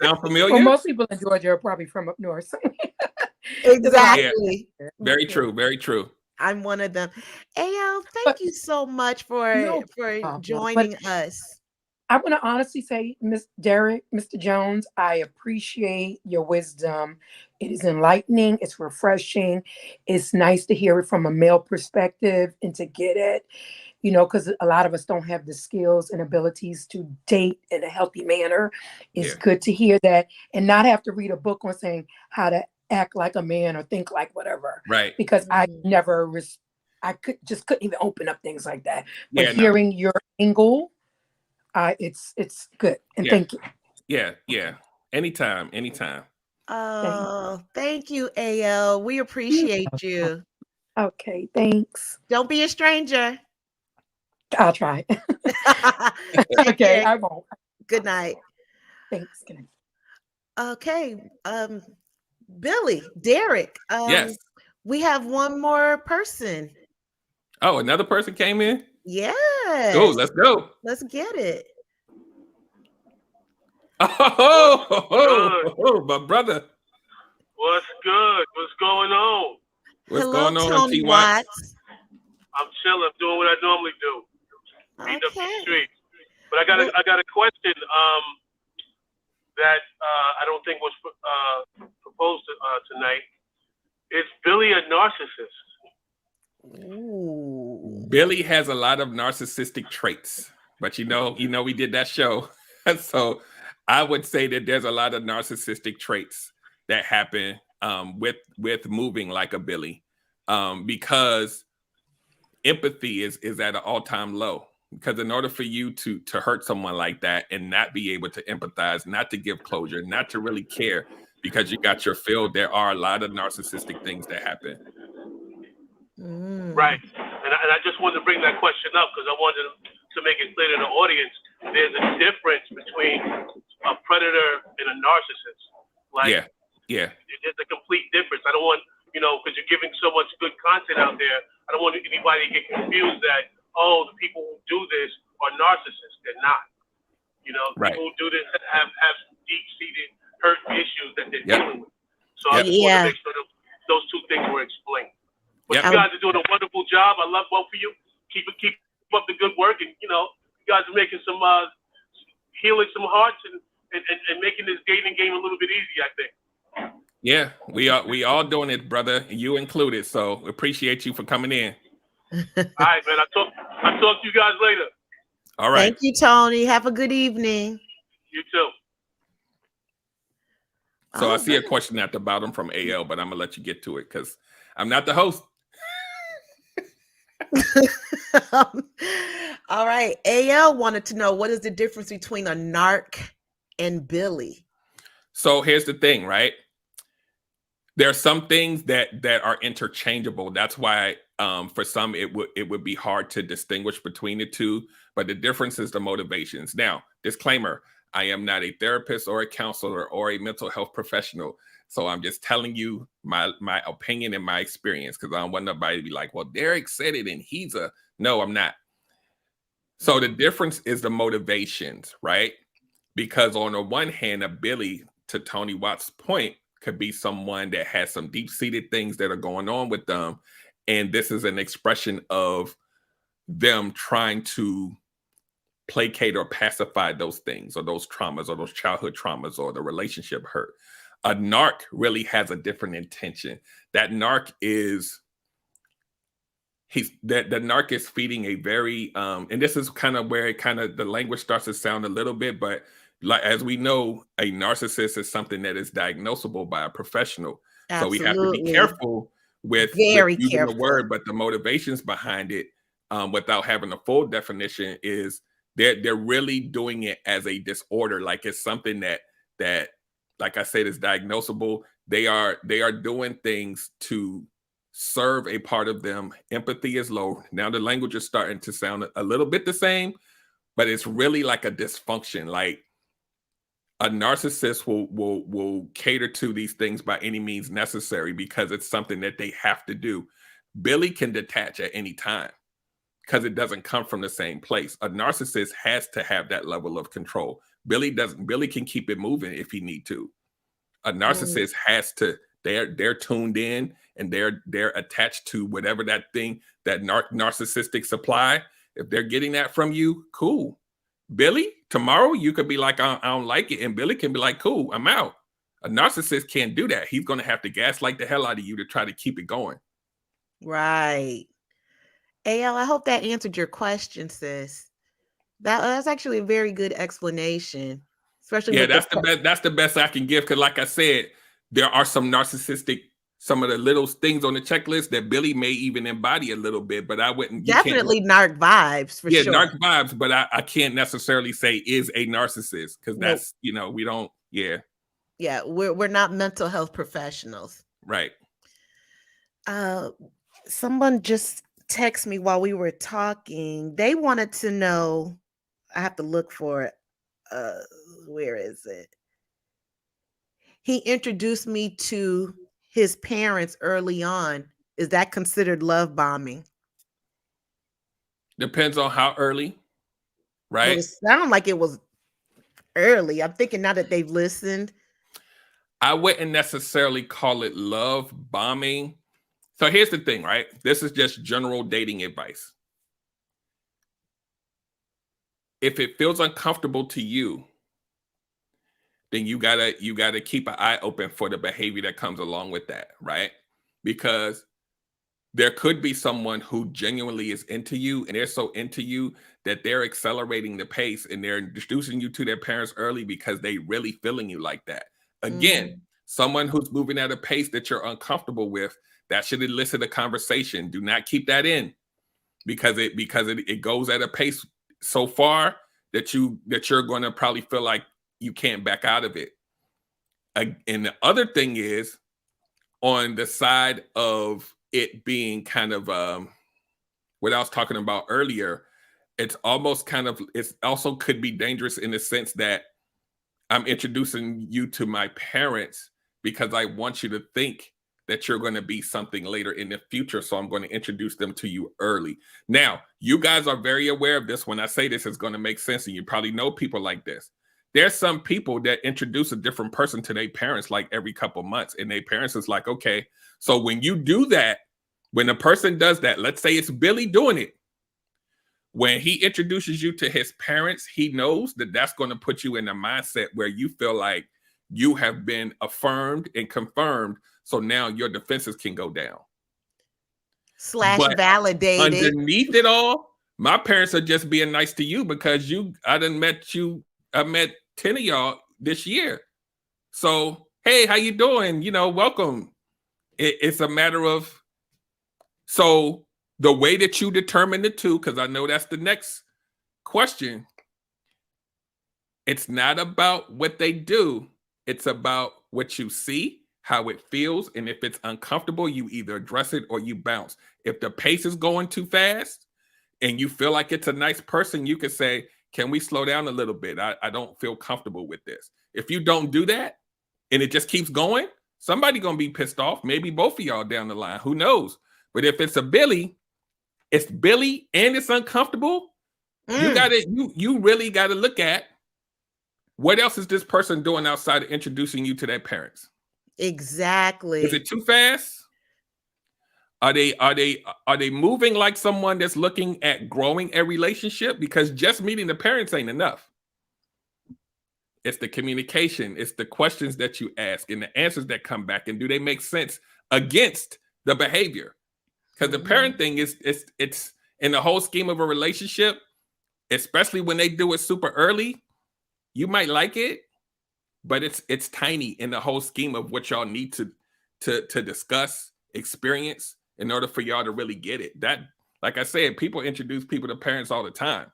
Sound familiar?
Well, most people in Georgia are probably from up north.
Exactly.
Yeah. Very true. Very true.
I'm one of them. Ayo, thank you so much for joining us.
I want to honestly say, Mr. Derrick, Mr. Jones, I appreciate your wisdom. It is enlightening. It's refreshing. It's nice to hear it from a male perspective and to get it, because a lot of us don't have the skills and abilities to date in a healthy manner. It's good to hear that and not have to read a book on saying how to act like a man or think like whatever.
Right.
Because I couldn't even open up things like that. But hearing your angle, it's good. And thank you.
Yeah. Anytime.
Oh, thank you, AL. We appreciate you.
Okay, thanks.
Don't be a stranger.
I'll try. Okay, I won't.
Good night.
Thanks. Good night.
Okay. Billy, Derrick.
Yes.
We have one more person.
Oh, another person came in?
Yes.
Cool, let's go.
Let's get it.
Oh, my brother.
What's good? What's going on?
What's
Hello,
going on,
Tony
T. Watts?
I'm chilling, doing what I normally do. Beating up the
Okay.
streets. But I got a question that I don't think was proposed tonight. Is Billy a narcissist?
Ooh.
Billy has a lot of narcissistic traits, but you know, we did that show. So I would say that there's a lot of narcissistic traits that happen with moving like a Billy, because empathy is at an all-time low. Because in order for you to hurt someone like that and not be able to empathize, not to give closure, not to really care because you got your fill, there are a lot of narcissistic things that happen.
Right. And I just wanted to bring that question up because I wanted to make it clear to the audience there's a difference between a predator and a narcissist. Like,
yeah.
There's a complete difference. I don't want, because you're giving so much good content out there, I don't want anybody to get confused that, the people who do this are narcissists. They're not.
Right.
People who do this have some deep-seated hurt issues that they're dealing with. So I just want to make sure that those two things were explained. But you guys are doing a wonderful job. I love both of you. Keep up the good work, and you guys are making some healing some hearts and making this dating game a little bit easy, I think.
Yeah, we all doing it, brother, you included. So appreciate you for coming in.
All right, man. I'll talk to you guys later.
All right.
Thank you, Tony. Have a good evening.
You too.
So I see a question at the bottom from AL, but I'm gonna let you get to it because I'm not the host.
All right. AL wanted to know, what is the difference between a narc and Billy?
So here's the thing, right? There are some things that are interchangeable. That's why for some it would be hard to distinguish between the two, but the difference is the motivations. Now, disclaimer, I am not a therapist or a counselor or a mental health professional. So I'm just telling you my opinion and my experience, because I don't want nobody to be like, well, Derrick said it and no, I'm not. So the difference is the motivations, right? Because on the one hand, a Billy, to Tony Watts' point, could be someone that has some deep-seated things that are going on with them. And this is an expression of them trying to placate or pacify those things or those traumas or those childhood traumas or the relationship hurt. A narc really has a different intention. That narc is the narc is feeding a very and this is kind of where the language starts to sound a little bit, but like as we know, a narcissist is something that is diagnosable by a professional.
Absolutely.
So we have to be careful with using the word, but the motivations behind it, without having a full definition, is they're really doing it as a disorder, like it's something that like I said is diagnosable. They are doing things to serve a part of them. Empathy is low. Now the language is starting to sound a little bit the same, but it's really like a dysfunction. Like a narcissist will cater to these things by any means necessary because it's something that they have to do. Billy can detach at any time because it doesn't come from the same place. A narcissist has to have that level of control. Billy doesn't. Billy can keep it moving if he need to. A narcissist has to. They're tuned in and they're attached to whatever that thing, that narcissistic supply. If they're getting that from you, cool. Billy, tomorrow you could be like, I don't like it, and Billy can be like, cool, I'm out. A narcissist can't do that. He's going to have to gaslight the hell out of you to try to keep it going.
Right. AL, I hope that answered your question, sis. That's actually a very good explanation. Especially
that's the best I can give, because like I said, there are some narcissistic, some of the little things on the checklist that Billy may even embody a little bit, but I wouldn't.
Definitely narc vibes for sure.
Yeah, narc vibes, but I can't necessarily say is a narcissist, because that's, we don't, Yeah,
we're not mental health professionals.
Right.
Someone just texted me while we were talking. They wanted to know, I have to look for it. Where is it? he introduced me to his parents early on. Is that considered love bombing?
Depends on how early, right?
Well, it sounded like it was early. I'm thinking now that they've listened.
I wouldn't necessarily call it love bombing. So here's the thing, right? This is just general dating advice. If it feels uncomfortable to you, then you gotta keep an eye open for the behavior that comes along with that, right? Because there could be someone who genuinely is into you, and they're so into you that they're accelerating the pace and they're introducing you to their parents early because they really feeling you like that. Again, someone who's moving at a pace that you're uncomfortable with, that should elicit a conversation. Do not keep that in because it goes at a pace so far that you're going to probably feel like you can't back out of it. And the other thing is, on the side of it being kind of what I was talking about earlier, it's also could be dangerous in the sense that I'm introducing you to my parents because I want you to think that you're going to be something later in the future. So I'm going to introduce them to you early. Now, you guys are very aware of this. When I say this, it's going to make sense. And you probably know people like this. There's some people that introduce a different person to their parents like every couple months. And their parents is like, okay, so when you do that, when a person does that, let's say it's Billy doing it. When he introduces you to his parents, he knows that that's going to put you in a mindset where you feel like you have been affirmed and confirmed. So now your defenses can go down.
/ validated.
Underneath it all, my parents are just being nice to you because I met 10 of y'all this year. So, hey, how you doing? Welcome. It's a matter of, so the way that you determine the two, because I know that's the next question, it's not about what they do. It's about what you see, how it feels, and if it's uncomfortable, you either address it or you bounce. If the pace is going too fast and you feel like it's a nice person, you could say, can we slow down a little bit? I don't feel comfortable with this. If you don't do that and it just keeps going, somebody gonna be pissed off. Maybe both of y'all down the line. Who knows? But if it's it's Billy and it's uncomfortable, you really gotta look at what else is this person doing outside of introducing you to their parents.
Exactly.
Is it too fast? Are they moving like someone that's looking at growing a relationship? Because just meeting the parents ain't enough. It's the communication, it's the questions that you ask and the answers that come back, and do they make sense against the behavior? Because the parent thing is it's in the whole scheme of a relationship, especially when they do it super early, you might like it, but it's tiny in the whole scheme of what y'all need to discuss, experience, in order for y'all to really get it. That, like I said, people introduce people to parents all the time.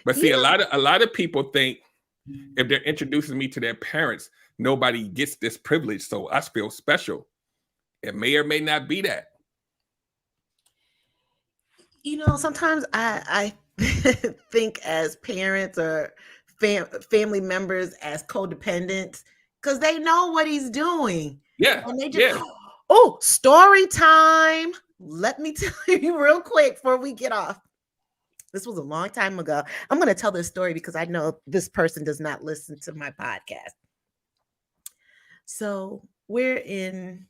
But see, a lot of people think if they're introducing me to their parents, nobody gets this privilege, so I feel special. It may or may not be that.
Sometimes I think as parents or family members as codependents, because they know what he's doing.
Yeah.
And they just, oh, story time. Let me tell you real quick before we get off. This was a long time ago. I'm going to tell this story because I know this person does not listen to my podcast. So we're in,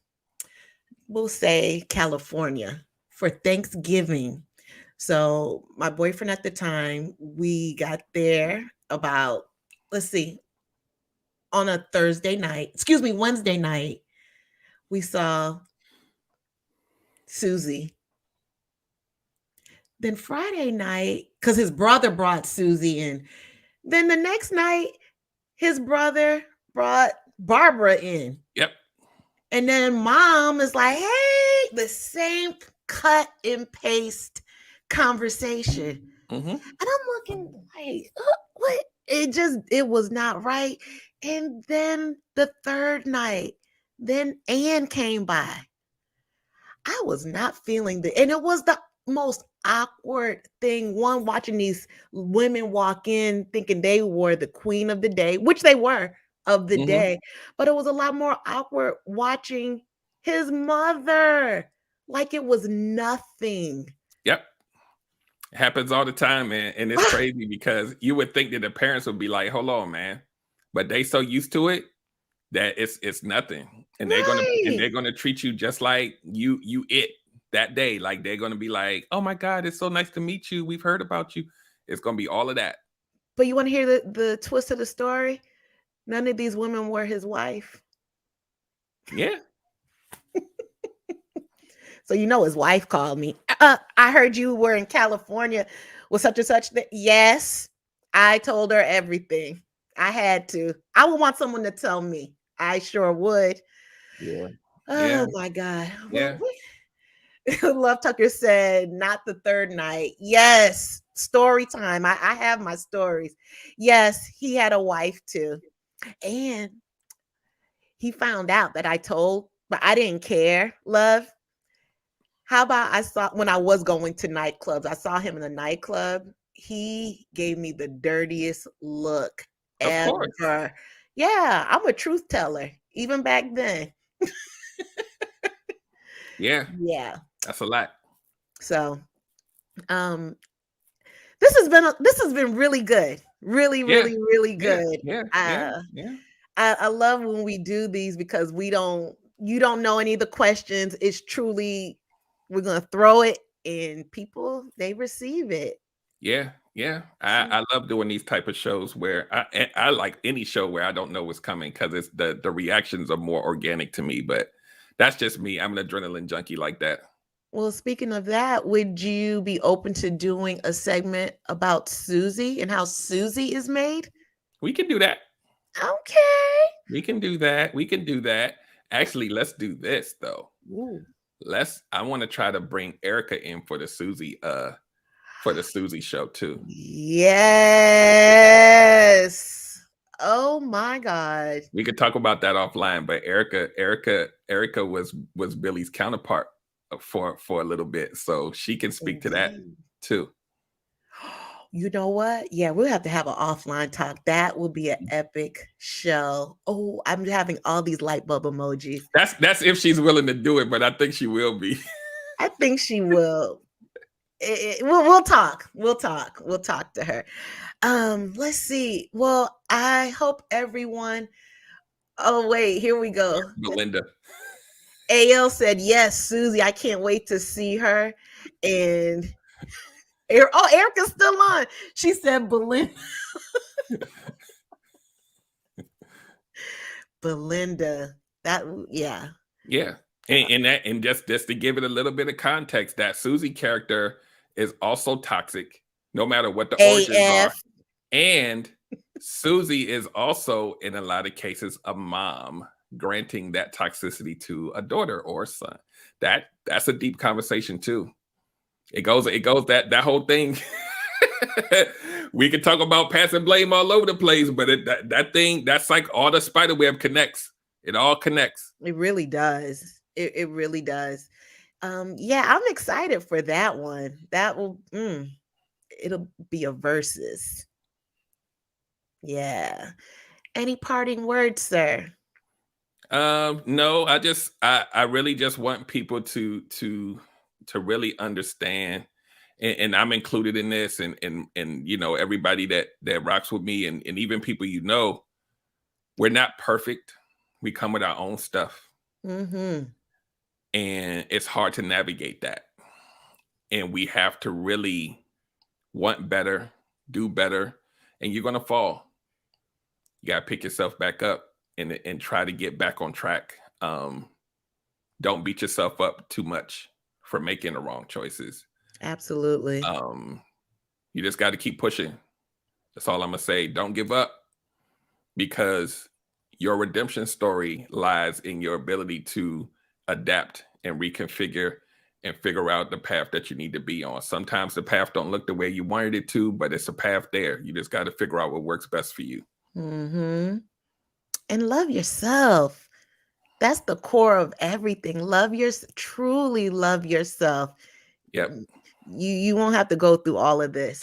we'll say, California for Thanksgiving. So my boyfriend at the time, we got there about, on a Wednesday night, we saw Susie. Then Friday night, because his brother brought Susie in. Then the next night, his brother brought Barbara in.
Yep.
And then mom is like, hey, the same cut and paste conversation.
Mm-hmm.
And I'm looking like, what? It was not right. And then the third night, then Ann came by. I was not feeling and it was the most awkward thing. Watching these women walk in thinking they were the queen of the day, which they were, of the day. But it was a lot more awkward watching his mother like it was nothing.
Yep. It happens all the time, man. And it's crazy because you would think that the parents would be like, hold on, man. But they so used to it that it's nothing. And they're gonna treat you just like you it that day. Like they're gonna be like, oh my God, it's so nice to meet you. We've heard about you. It's gonna be all of that.
But you want to hear the twist of the story? None of these women were his wife.
Yeah.
So his wife called me. I heard you were in California with such and such. Yes, I told her everything. I had to. I would want someone to tell me. I sure would.
Yeah.
Oh my God.
Yeah.
Love Tucker said, not the third night. Yes. Story time. I have my stories. Yes, he had a wife too. And he found out that I told, but I didn't care. Love. How about when I was going to nightclubs, I saw him in a nightclub. He gave me the dirtiest look ever. Yeah, I'm a truth teller, even back then.
Yeah.
Yeah.
That's a lot.
So this has been really good. Really, really good.
Yeah.
I love when we do these because you don't know any of the questions. It's truly, we're gonna throw it and people, they receive it.
Yeah. I love doing these type of shows where I like any show where I don't know what's coming because it's the reactions are more organic to me. But that's just me. I'm an adrenaline junkie like that.
Well, speaking of that, would you be open to doing a segment about Susie and how Susie is made?
We can do that.
Okay.
We can do that. Actually, let's do this though.
Ooh.
I want to try to bring Erica in for the Susie show too.
Yes. Oh my God.
We could talk about that offline, but Erica was Billy's counterpart for a little bit, so she can speak to that too.
You know what? Yeah, we'll have to have an offline talk. That will be an epic show. Oh, I'm having all these light bulb emojis.
That's if she's willing to do it, but I think she will be.
I think she will. We'll talk. We'll talk to her. Let's see. Well, I hope everyone. Oh wait, here we go.
Belinda.
AL said yes, Susie. I can't wait to see her. And Erica's still on. She said Belinda. Belinda. Yeah. And just
to give it a little bit of context, that Susie character is also toxic, no matter what the origins are. And Susie is also, in a lot of cases, a mom granting that toxicity to a daughter or a son. That's a deep conversation too. It goes that whole thing. We can talk about passing blame all over the place, but that's like all the spider web connects. It all connects.
It really does. It really does. Yeah, I'm excited for that one. That will it'll be a versus. Yeah. Any parting words, sir?
No, I really just want people to really understand, and I'm included in this, and everybody that rocks with me, and even people we're not perfect. We come with our own stuff.
Mm-hmm.
And it's hard to navigate that. And we have to really want better, do better, and you're going to fall. You got to pick yourself back up and try to get back on track. Don't beat yourself up too much for making the wrong choices.
Absolutely.
You just got to keep pushing. That's all I'm going to say. Don't give up, because your redemption story lies in your ability to adapt and reconfigure and figure out the path that you need to be on. Sometimes the path don't look the way you wanted it to, but it's a path there. You just got to figure out what works best for you.
Mm-hmm. And love yourself. That's the core of everything. Truly love yourself.
Yep.
You won't have to go through all of this.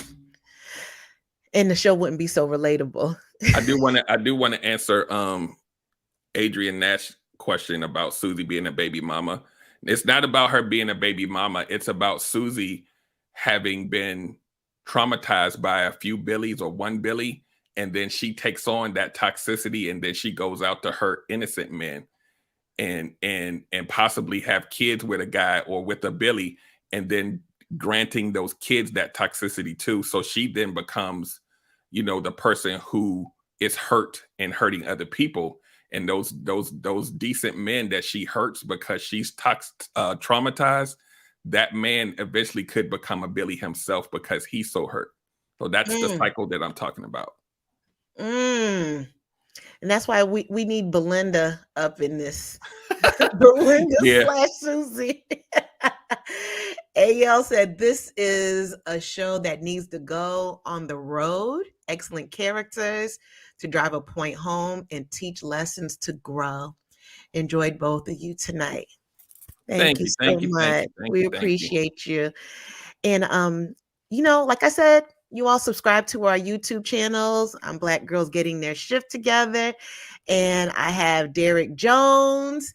And the show wouldn't be so relatable.
I do want to answer Adrian Nash's question about Susie being a baby mama. It's not about her being a baby mama. It's about Susie having been traumatized by a few Billies or one Billy, and then she takes on that toxicity, and then she goes out to hurt innocent men and possibly have kids with a guy or with a Billy, and then granting those kids that toxicity too. So she then becomes, the person who is hurt and hurting other people. And those decent men that she hurts because she's traumatized, that man eventually could become a Billy himself because he's so hurt. So that's the cycle that I'm talking about.
And that's why we need Belinda up in this. Belinda / Susie. AL said, this is a show that needs to go on the road. Excellent characters to drive a point home and teach lessons to grow. Enjoyed both of you tonight. Thank you so much. We appreciate you. And, like I said, you all subscribe to our YouTube channels. I'm Black Girls Getting Their Shift Together. And I have Derrick Jones.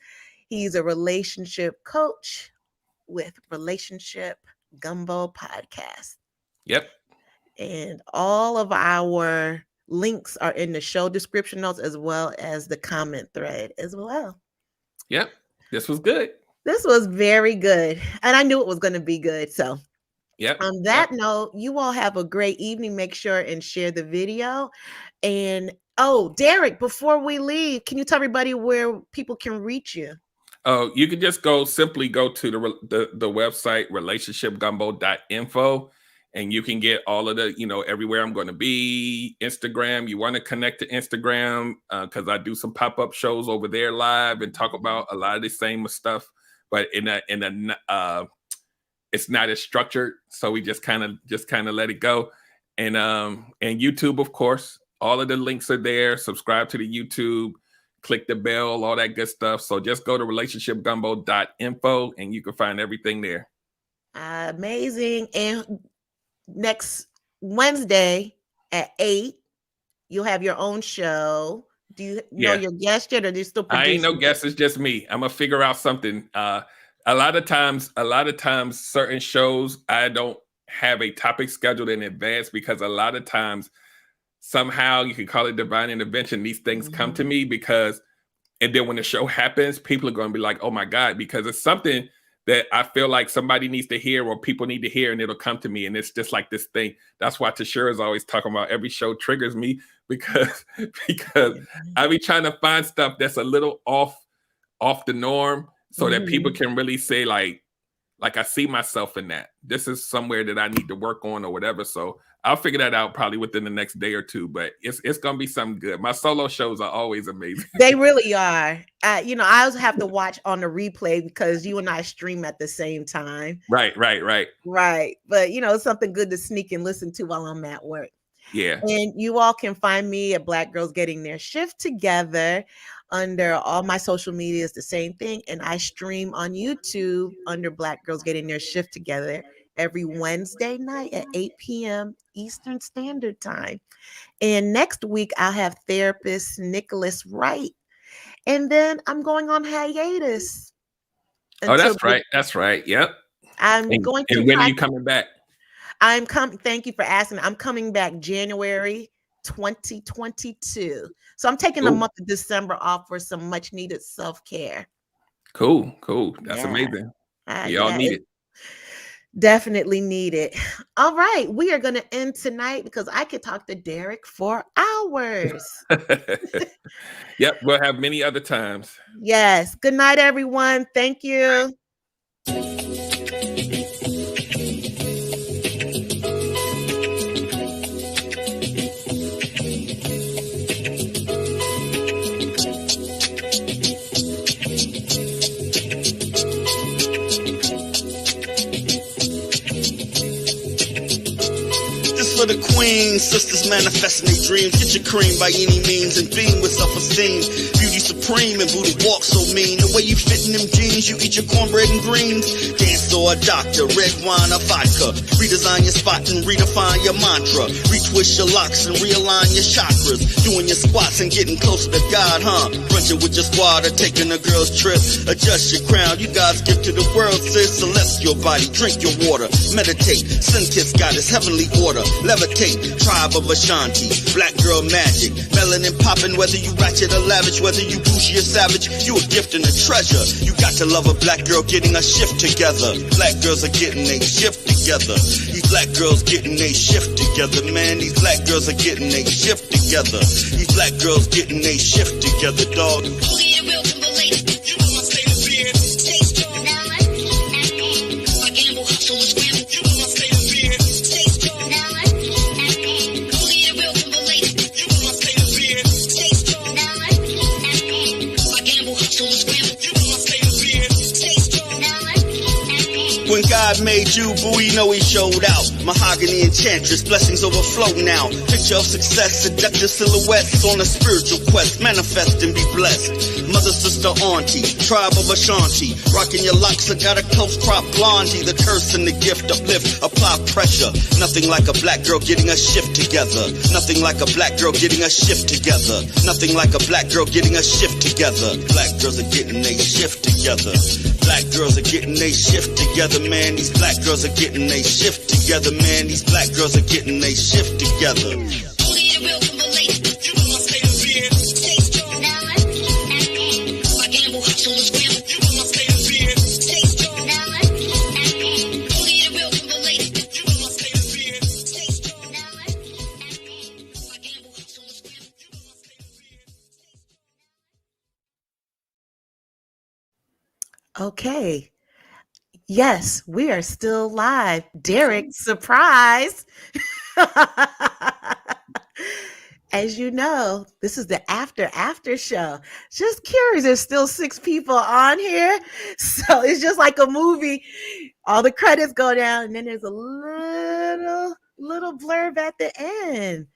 He's a relationship coach with Relationship Gumbo Podcast.
Yep.
And all of our links are in the show description notes as well as the comment thread as well.
Yep. This was good.
This was very good. And I knew it was going to be good. So on that note, you all have a great evening. Make sure and share the video. And Derrick, before we leave, can you tell everybody where people can reach you?
Oh, you can just simply go to the website, relationshipgumbo.info, and you can get all of the, everywhere I'm going to be. Instagram, you want to connect to Instagram because I do some pop-up shows over there live and talk about a lot of the same stuff, but it's not as structured. So we just kind of let it go. And YouTube, of course, all of the links are there. Subscribe to the YouTube. Click the bell, all that good stuff. So just go to relationshipgumbo.info and you can find everything there.
Amazing. And next Wednesday at 8, you'll have your own show. Do you know your guest yet, or do you still produce?
I ain't no guest. It's just me. I'm gonna figure out something. A lot of times, certain shows I don't have a topic scheduled in advance because a lot of times, somehow you can call it divine intervention. These things come to me and then when the show happens, people are going to be like, oh my God, because it's something that I feel like somebody needs to hear or people need to hear, and it'll come to me. And it's just like this thing. That's why Tashira is always talking about every show triggers me because I be trying to find stuff that's a little off the norm so that people can really say like I see myself in that. This is somewhere that I need to work on or whatever. So I'll figure that out probably within the next day or two, but it's going to be something good. My solo shows are always amazing.
They really are. I also have to watch on the replay because you and I stream at the same time.
Right.
But, it's something good to sneak and listen to while I'm at work.
Yeah.
And you all can find me at Black Girls Getting Their Shift Together under all my social media. Is the same thing. And I stream on YouTube under Black Girls Getting Their Shift Together every Wednesday night at 8 p.m. Eastern Standard Time. And next week, I'll have therapist Nicholas Wright. And then I'm going on hiatus.
Oh, that's right. That's right. Yep.
And when
are you coming back?
I'm coming. Thank you for asking. I'm coming back January 2022. So I'm taking the month of December off for some much needed self-care.
Cool. That's amazing. Y'all need it.
Definitely need it. All right. We are going to end tonight because I could talk to Derrick for hours.
Yep. We'll have many other times.
Yes. Good night, everyone. Thank you.
For the queen, sisters manifesting their dreams. Get your cream by any means and beam with self-esteem. Beauty Beauty supreme and booty walk so mean. The way you fit in them jeans, you eat your cornbread and greens. Dance or a doctor, red wine or vodka. Redesign your spot and redefine your mantra. Retwist your locks and realign your chakras. Doing your squats and getting closer to God, huh? Brunching with your squad or taking a girl's trip. Adjust your crown, you God's gift to the world, sis. Celestial body, drink your water. Meditate, sun kiss got his heavenly order. Levitate, tribe of Ashanti. Black girl magic, melanin popping. Whether you ratchet or lavish, whether you bougie or savage, you a gift and a treasure. You got to love a black girl getting a shift together. Black girls are getting a shift together. These black girls getting a shift together, man. These black girls are getting a shift together. These black girls getting a shift together, dog. When God made you, boo, you know he showed out. Mahogany enchantress, blessings overflow now. Picture of success, seductive silhouettes on a spiritual quest. Manifest and be blessed. Mother, sister, auntie, tribe of Ashanti. Rocking your locks, I got a close crop blondie. The curse and the gift, uplift, apply pressure. Nothing like a black girl getting a shift together. Nothing like a black girl getting a shift together. Nothing like a black girl getting a shift together. Black girls are getting a shift together. Black girls are getting a shift together, man. These black girls are getting a shift together, man. These black girls are getting a shift together.
Okay. Yes, we are still live. Derrick, surprise. As you know, this is the after show. Just curious, there's still 6 people on here. So it's just like a movie. All the credits go down, and then there's a little blurb at the end.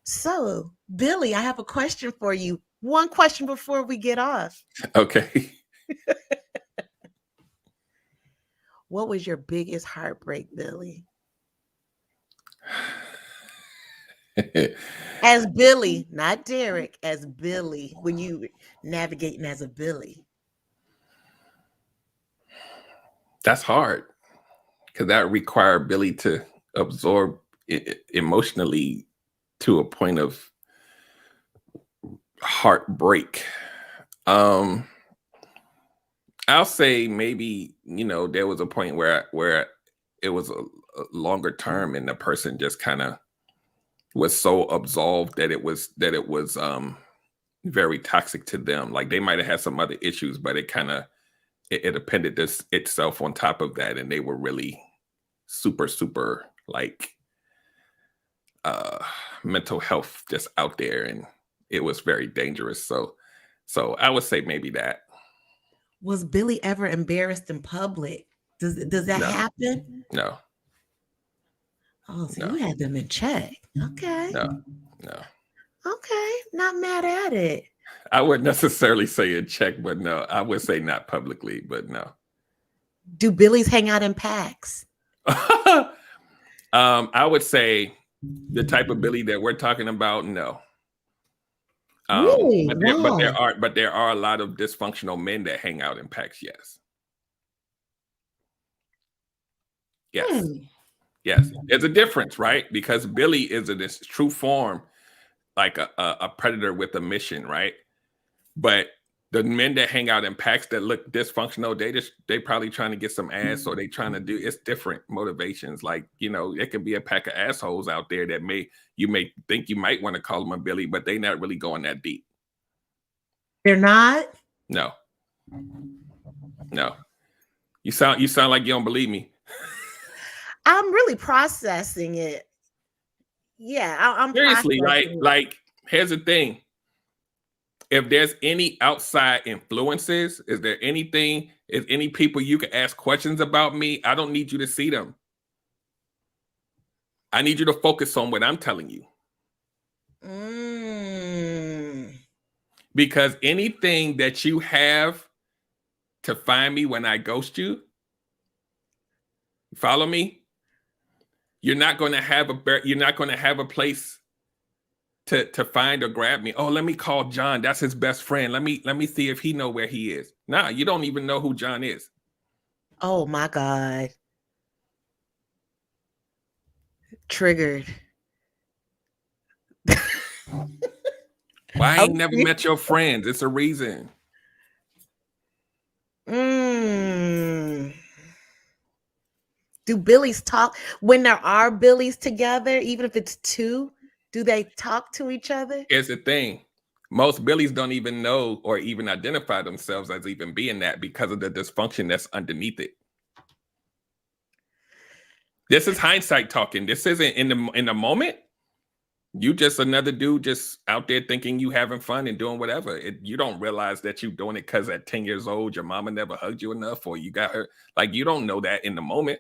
So, Billy, I have a question for you. One question before we get off.
Okay.
What was your biggest heartbreak, Billy? As Billy, not Derrick, as Billy, when you navigating as a Billy.
That's hard because that required Billy to absorb it emotionally to a point of heartbreak. I'll say maybe, there was a point where it was a longer term and the person just kind of was so absolved that it was very toxic to them. Like they might have had some other issues, but it kind of it appended itself on top of that, and they were really super like mental health just out there, and it was very dangerous. So I would say maybe that.
Was Billy ever embarrassed in public? Does that happen?
No.
Oh, so you had them in check. Okay.
No.
Okay, not mad at it.
I wouldn't necessarily say in check, but no, I would say not publicly, but no.
Do Billies hang out in packs?
I would say the type of Billy that we're talking about, no.
Really?
But there are a lot of dysfunctional men that hang out in packs. Yes. Yes. There's a difference, right? Because Billy is in this true form, like a predator with a mission, right? But the men that hang out in packs that look dysfunctional, they probably trying to get some ass, or they trying to do, it's different motivations. Like, it could be a pack of assholes out there that you may think you might want to call them a Billy, but they not really going that deep.
They're not?
No. You sound like you don't believe me.
I'm really processing it. Yeah, I'm
seriously, like here's the thing. If there's any outside influences, is any people you can ask questions about me? I don't need you to see them. I need you to focus on what I'm telling you. Because anything that you have to find me when I ghost you, follow me? You're not going to have a place to find or grab me. Oh, let me call John. That's his best friend. Let me see if he know where he is. Nah, you don't even know who John is.
Oh my God. Triggered.
Well, I ain't never met your friends. It's a reason.
Do Billies talk when there are Billies together, even if it's two? Do they talk to each other?
Here's the thing. Most Billies don't even know or even identify themselves as even being that because of the dysfunction that's underneath it. This is hindsight talking. This isn't in the moment. You just another dude just out there thinking you having fun and doing whatever. You don't realize that you're doing it because at 10 years old, your mama never hugged you enough or you got her. Like, you don't know that in the moment.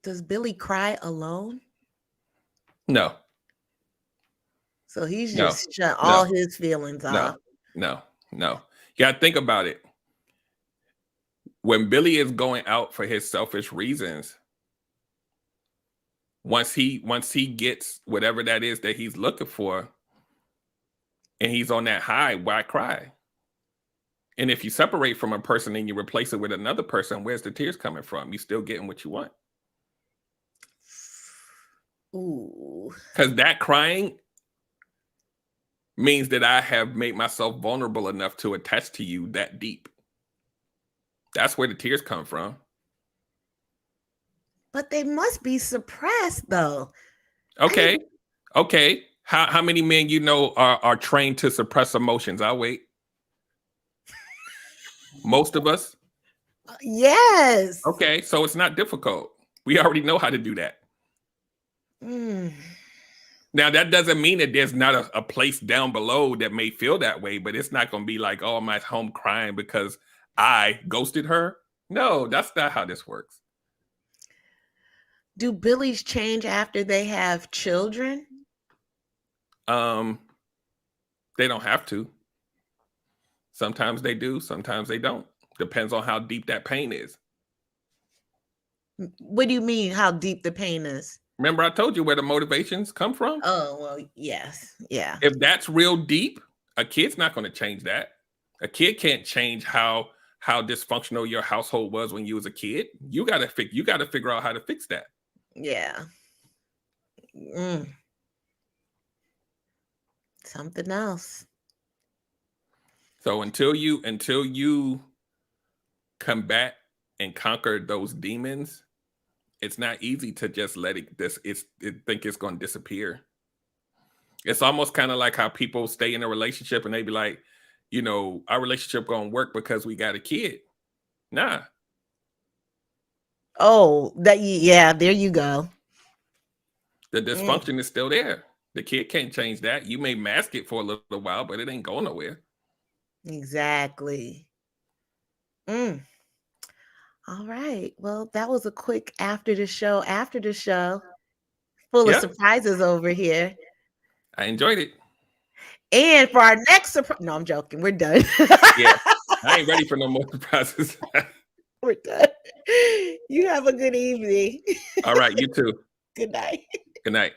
Does Billy cry alone?
No.
So he's just shut all his feelings off.
No. You gotta think about it. When Billy is going out for his selfish reasons, once he gets whatever that is that he's looking for, and he's on that high, why cry? And if you separate from a person and you replace it with another person, where's the tears coming from? You still getting what you want.
Ooh.
Because that crying means that I have made myself vulnerable enough to attach to you that deep. That's where the tears come from.
But they must be suppressed, though.
Okay. How many men you know are trained to suppress emotions? I'll wait. Most of us?
Yes.
Okay, so it's not difficult. We already know how to do that. Now, that doesn't mean that there's not a place down below that may feel that way, but it's not going to be like, oh, I'm at home crying because I ghosted her. No, that's not how this works.
Do Billies change after they have children?
They don't have to. Sometimes they do, sometimes they don't. Depends on how deep that pain is.
What do you mean, how deep the pain is?
Remember, I told you where the motivations come from?
Oh, well, yes. Yeah.
If that's real deep, a kid's not going to change that. A kid can't change how dysfunctional your household was when you was a kid. You got to figure out how to fix that.
Yeah. Something else.
So until you combat and conquer those demons, it's not easy to just let it think it's going to disappear. It's almost kind of like how people stay in a relationship and they be like, you know, our relationship going to work because we got a kid. Nah.
Oh, there you go.
The dysfunction is still there. The kid can't change that. You may mask it for a little while, but it ain't going nowhere.
Exactly. All right. Well, that was a quick after the show. Full of surprises over here.
I enjoyed it.
And for our next surprise, no, I'm joking. We're done.
Yeah, I ain't ready for no more surprises.
We're done. You have a good evening.
All right, you too.
Good night.
Good night.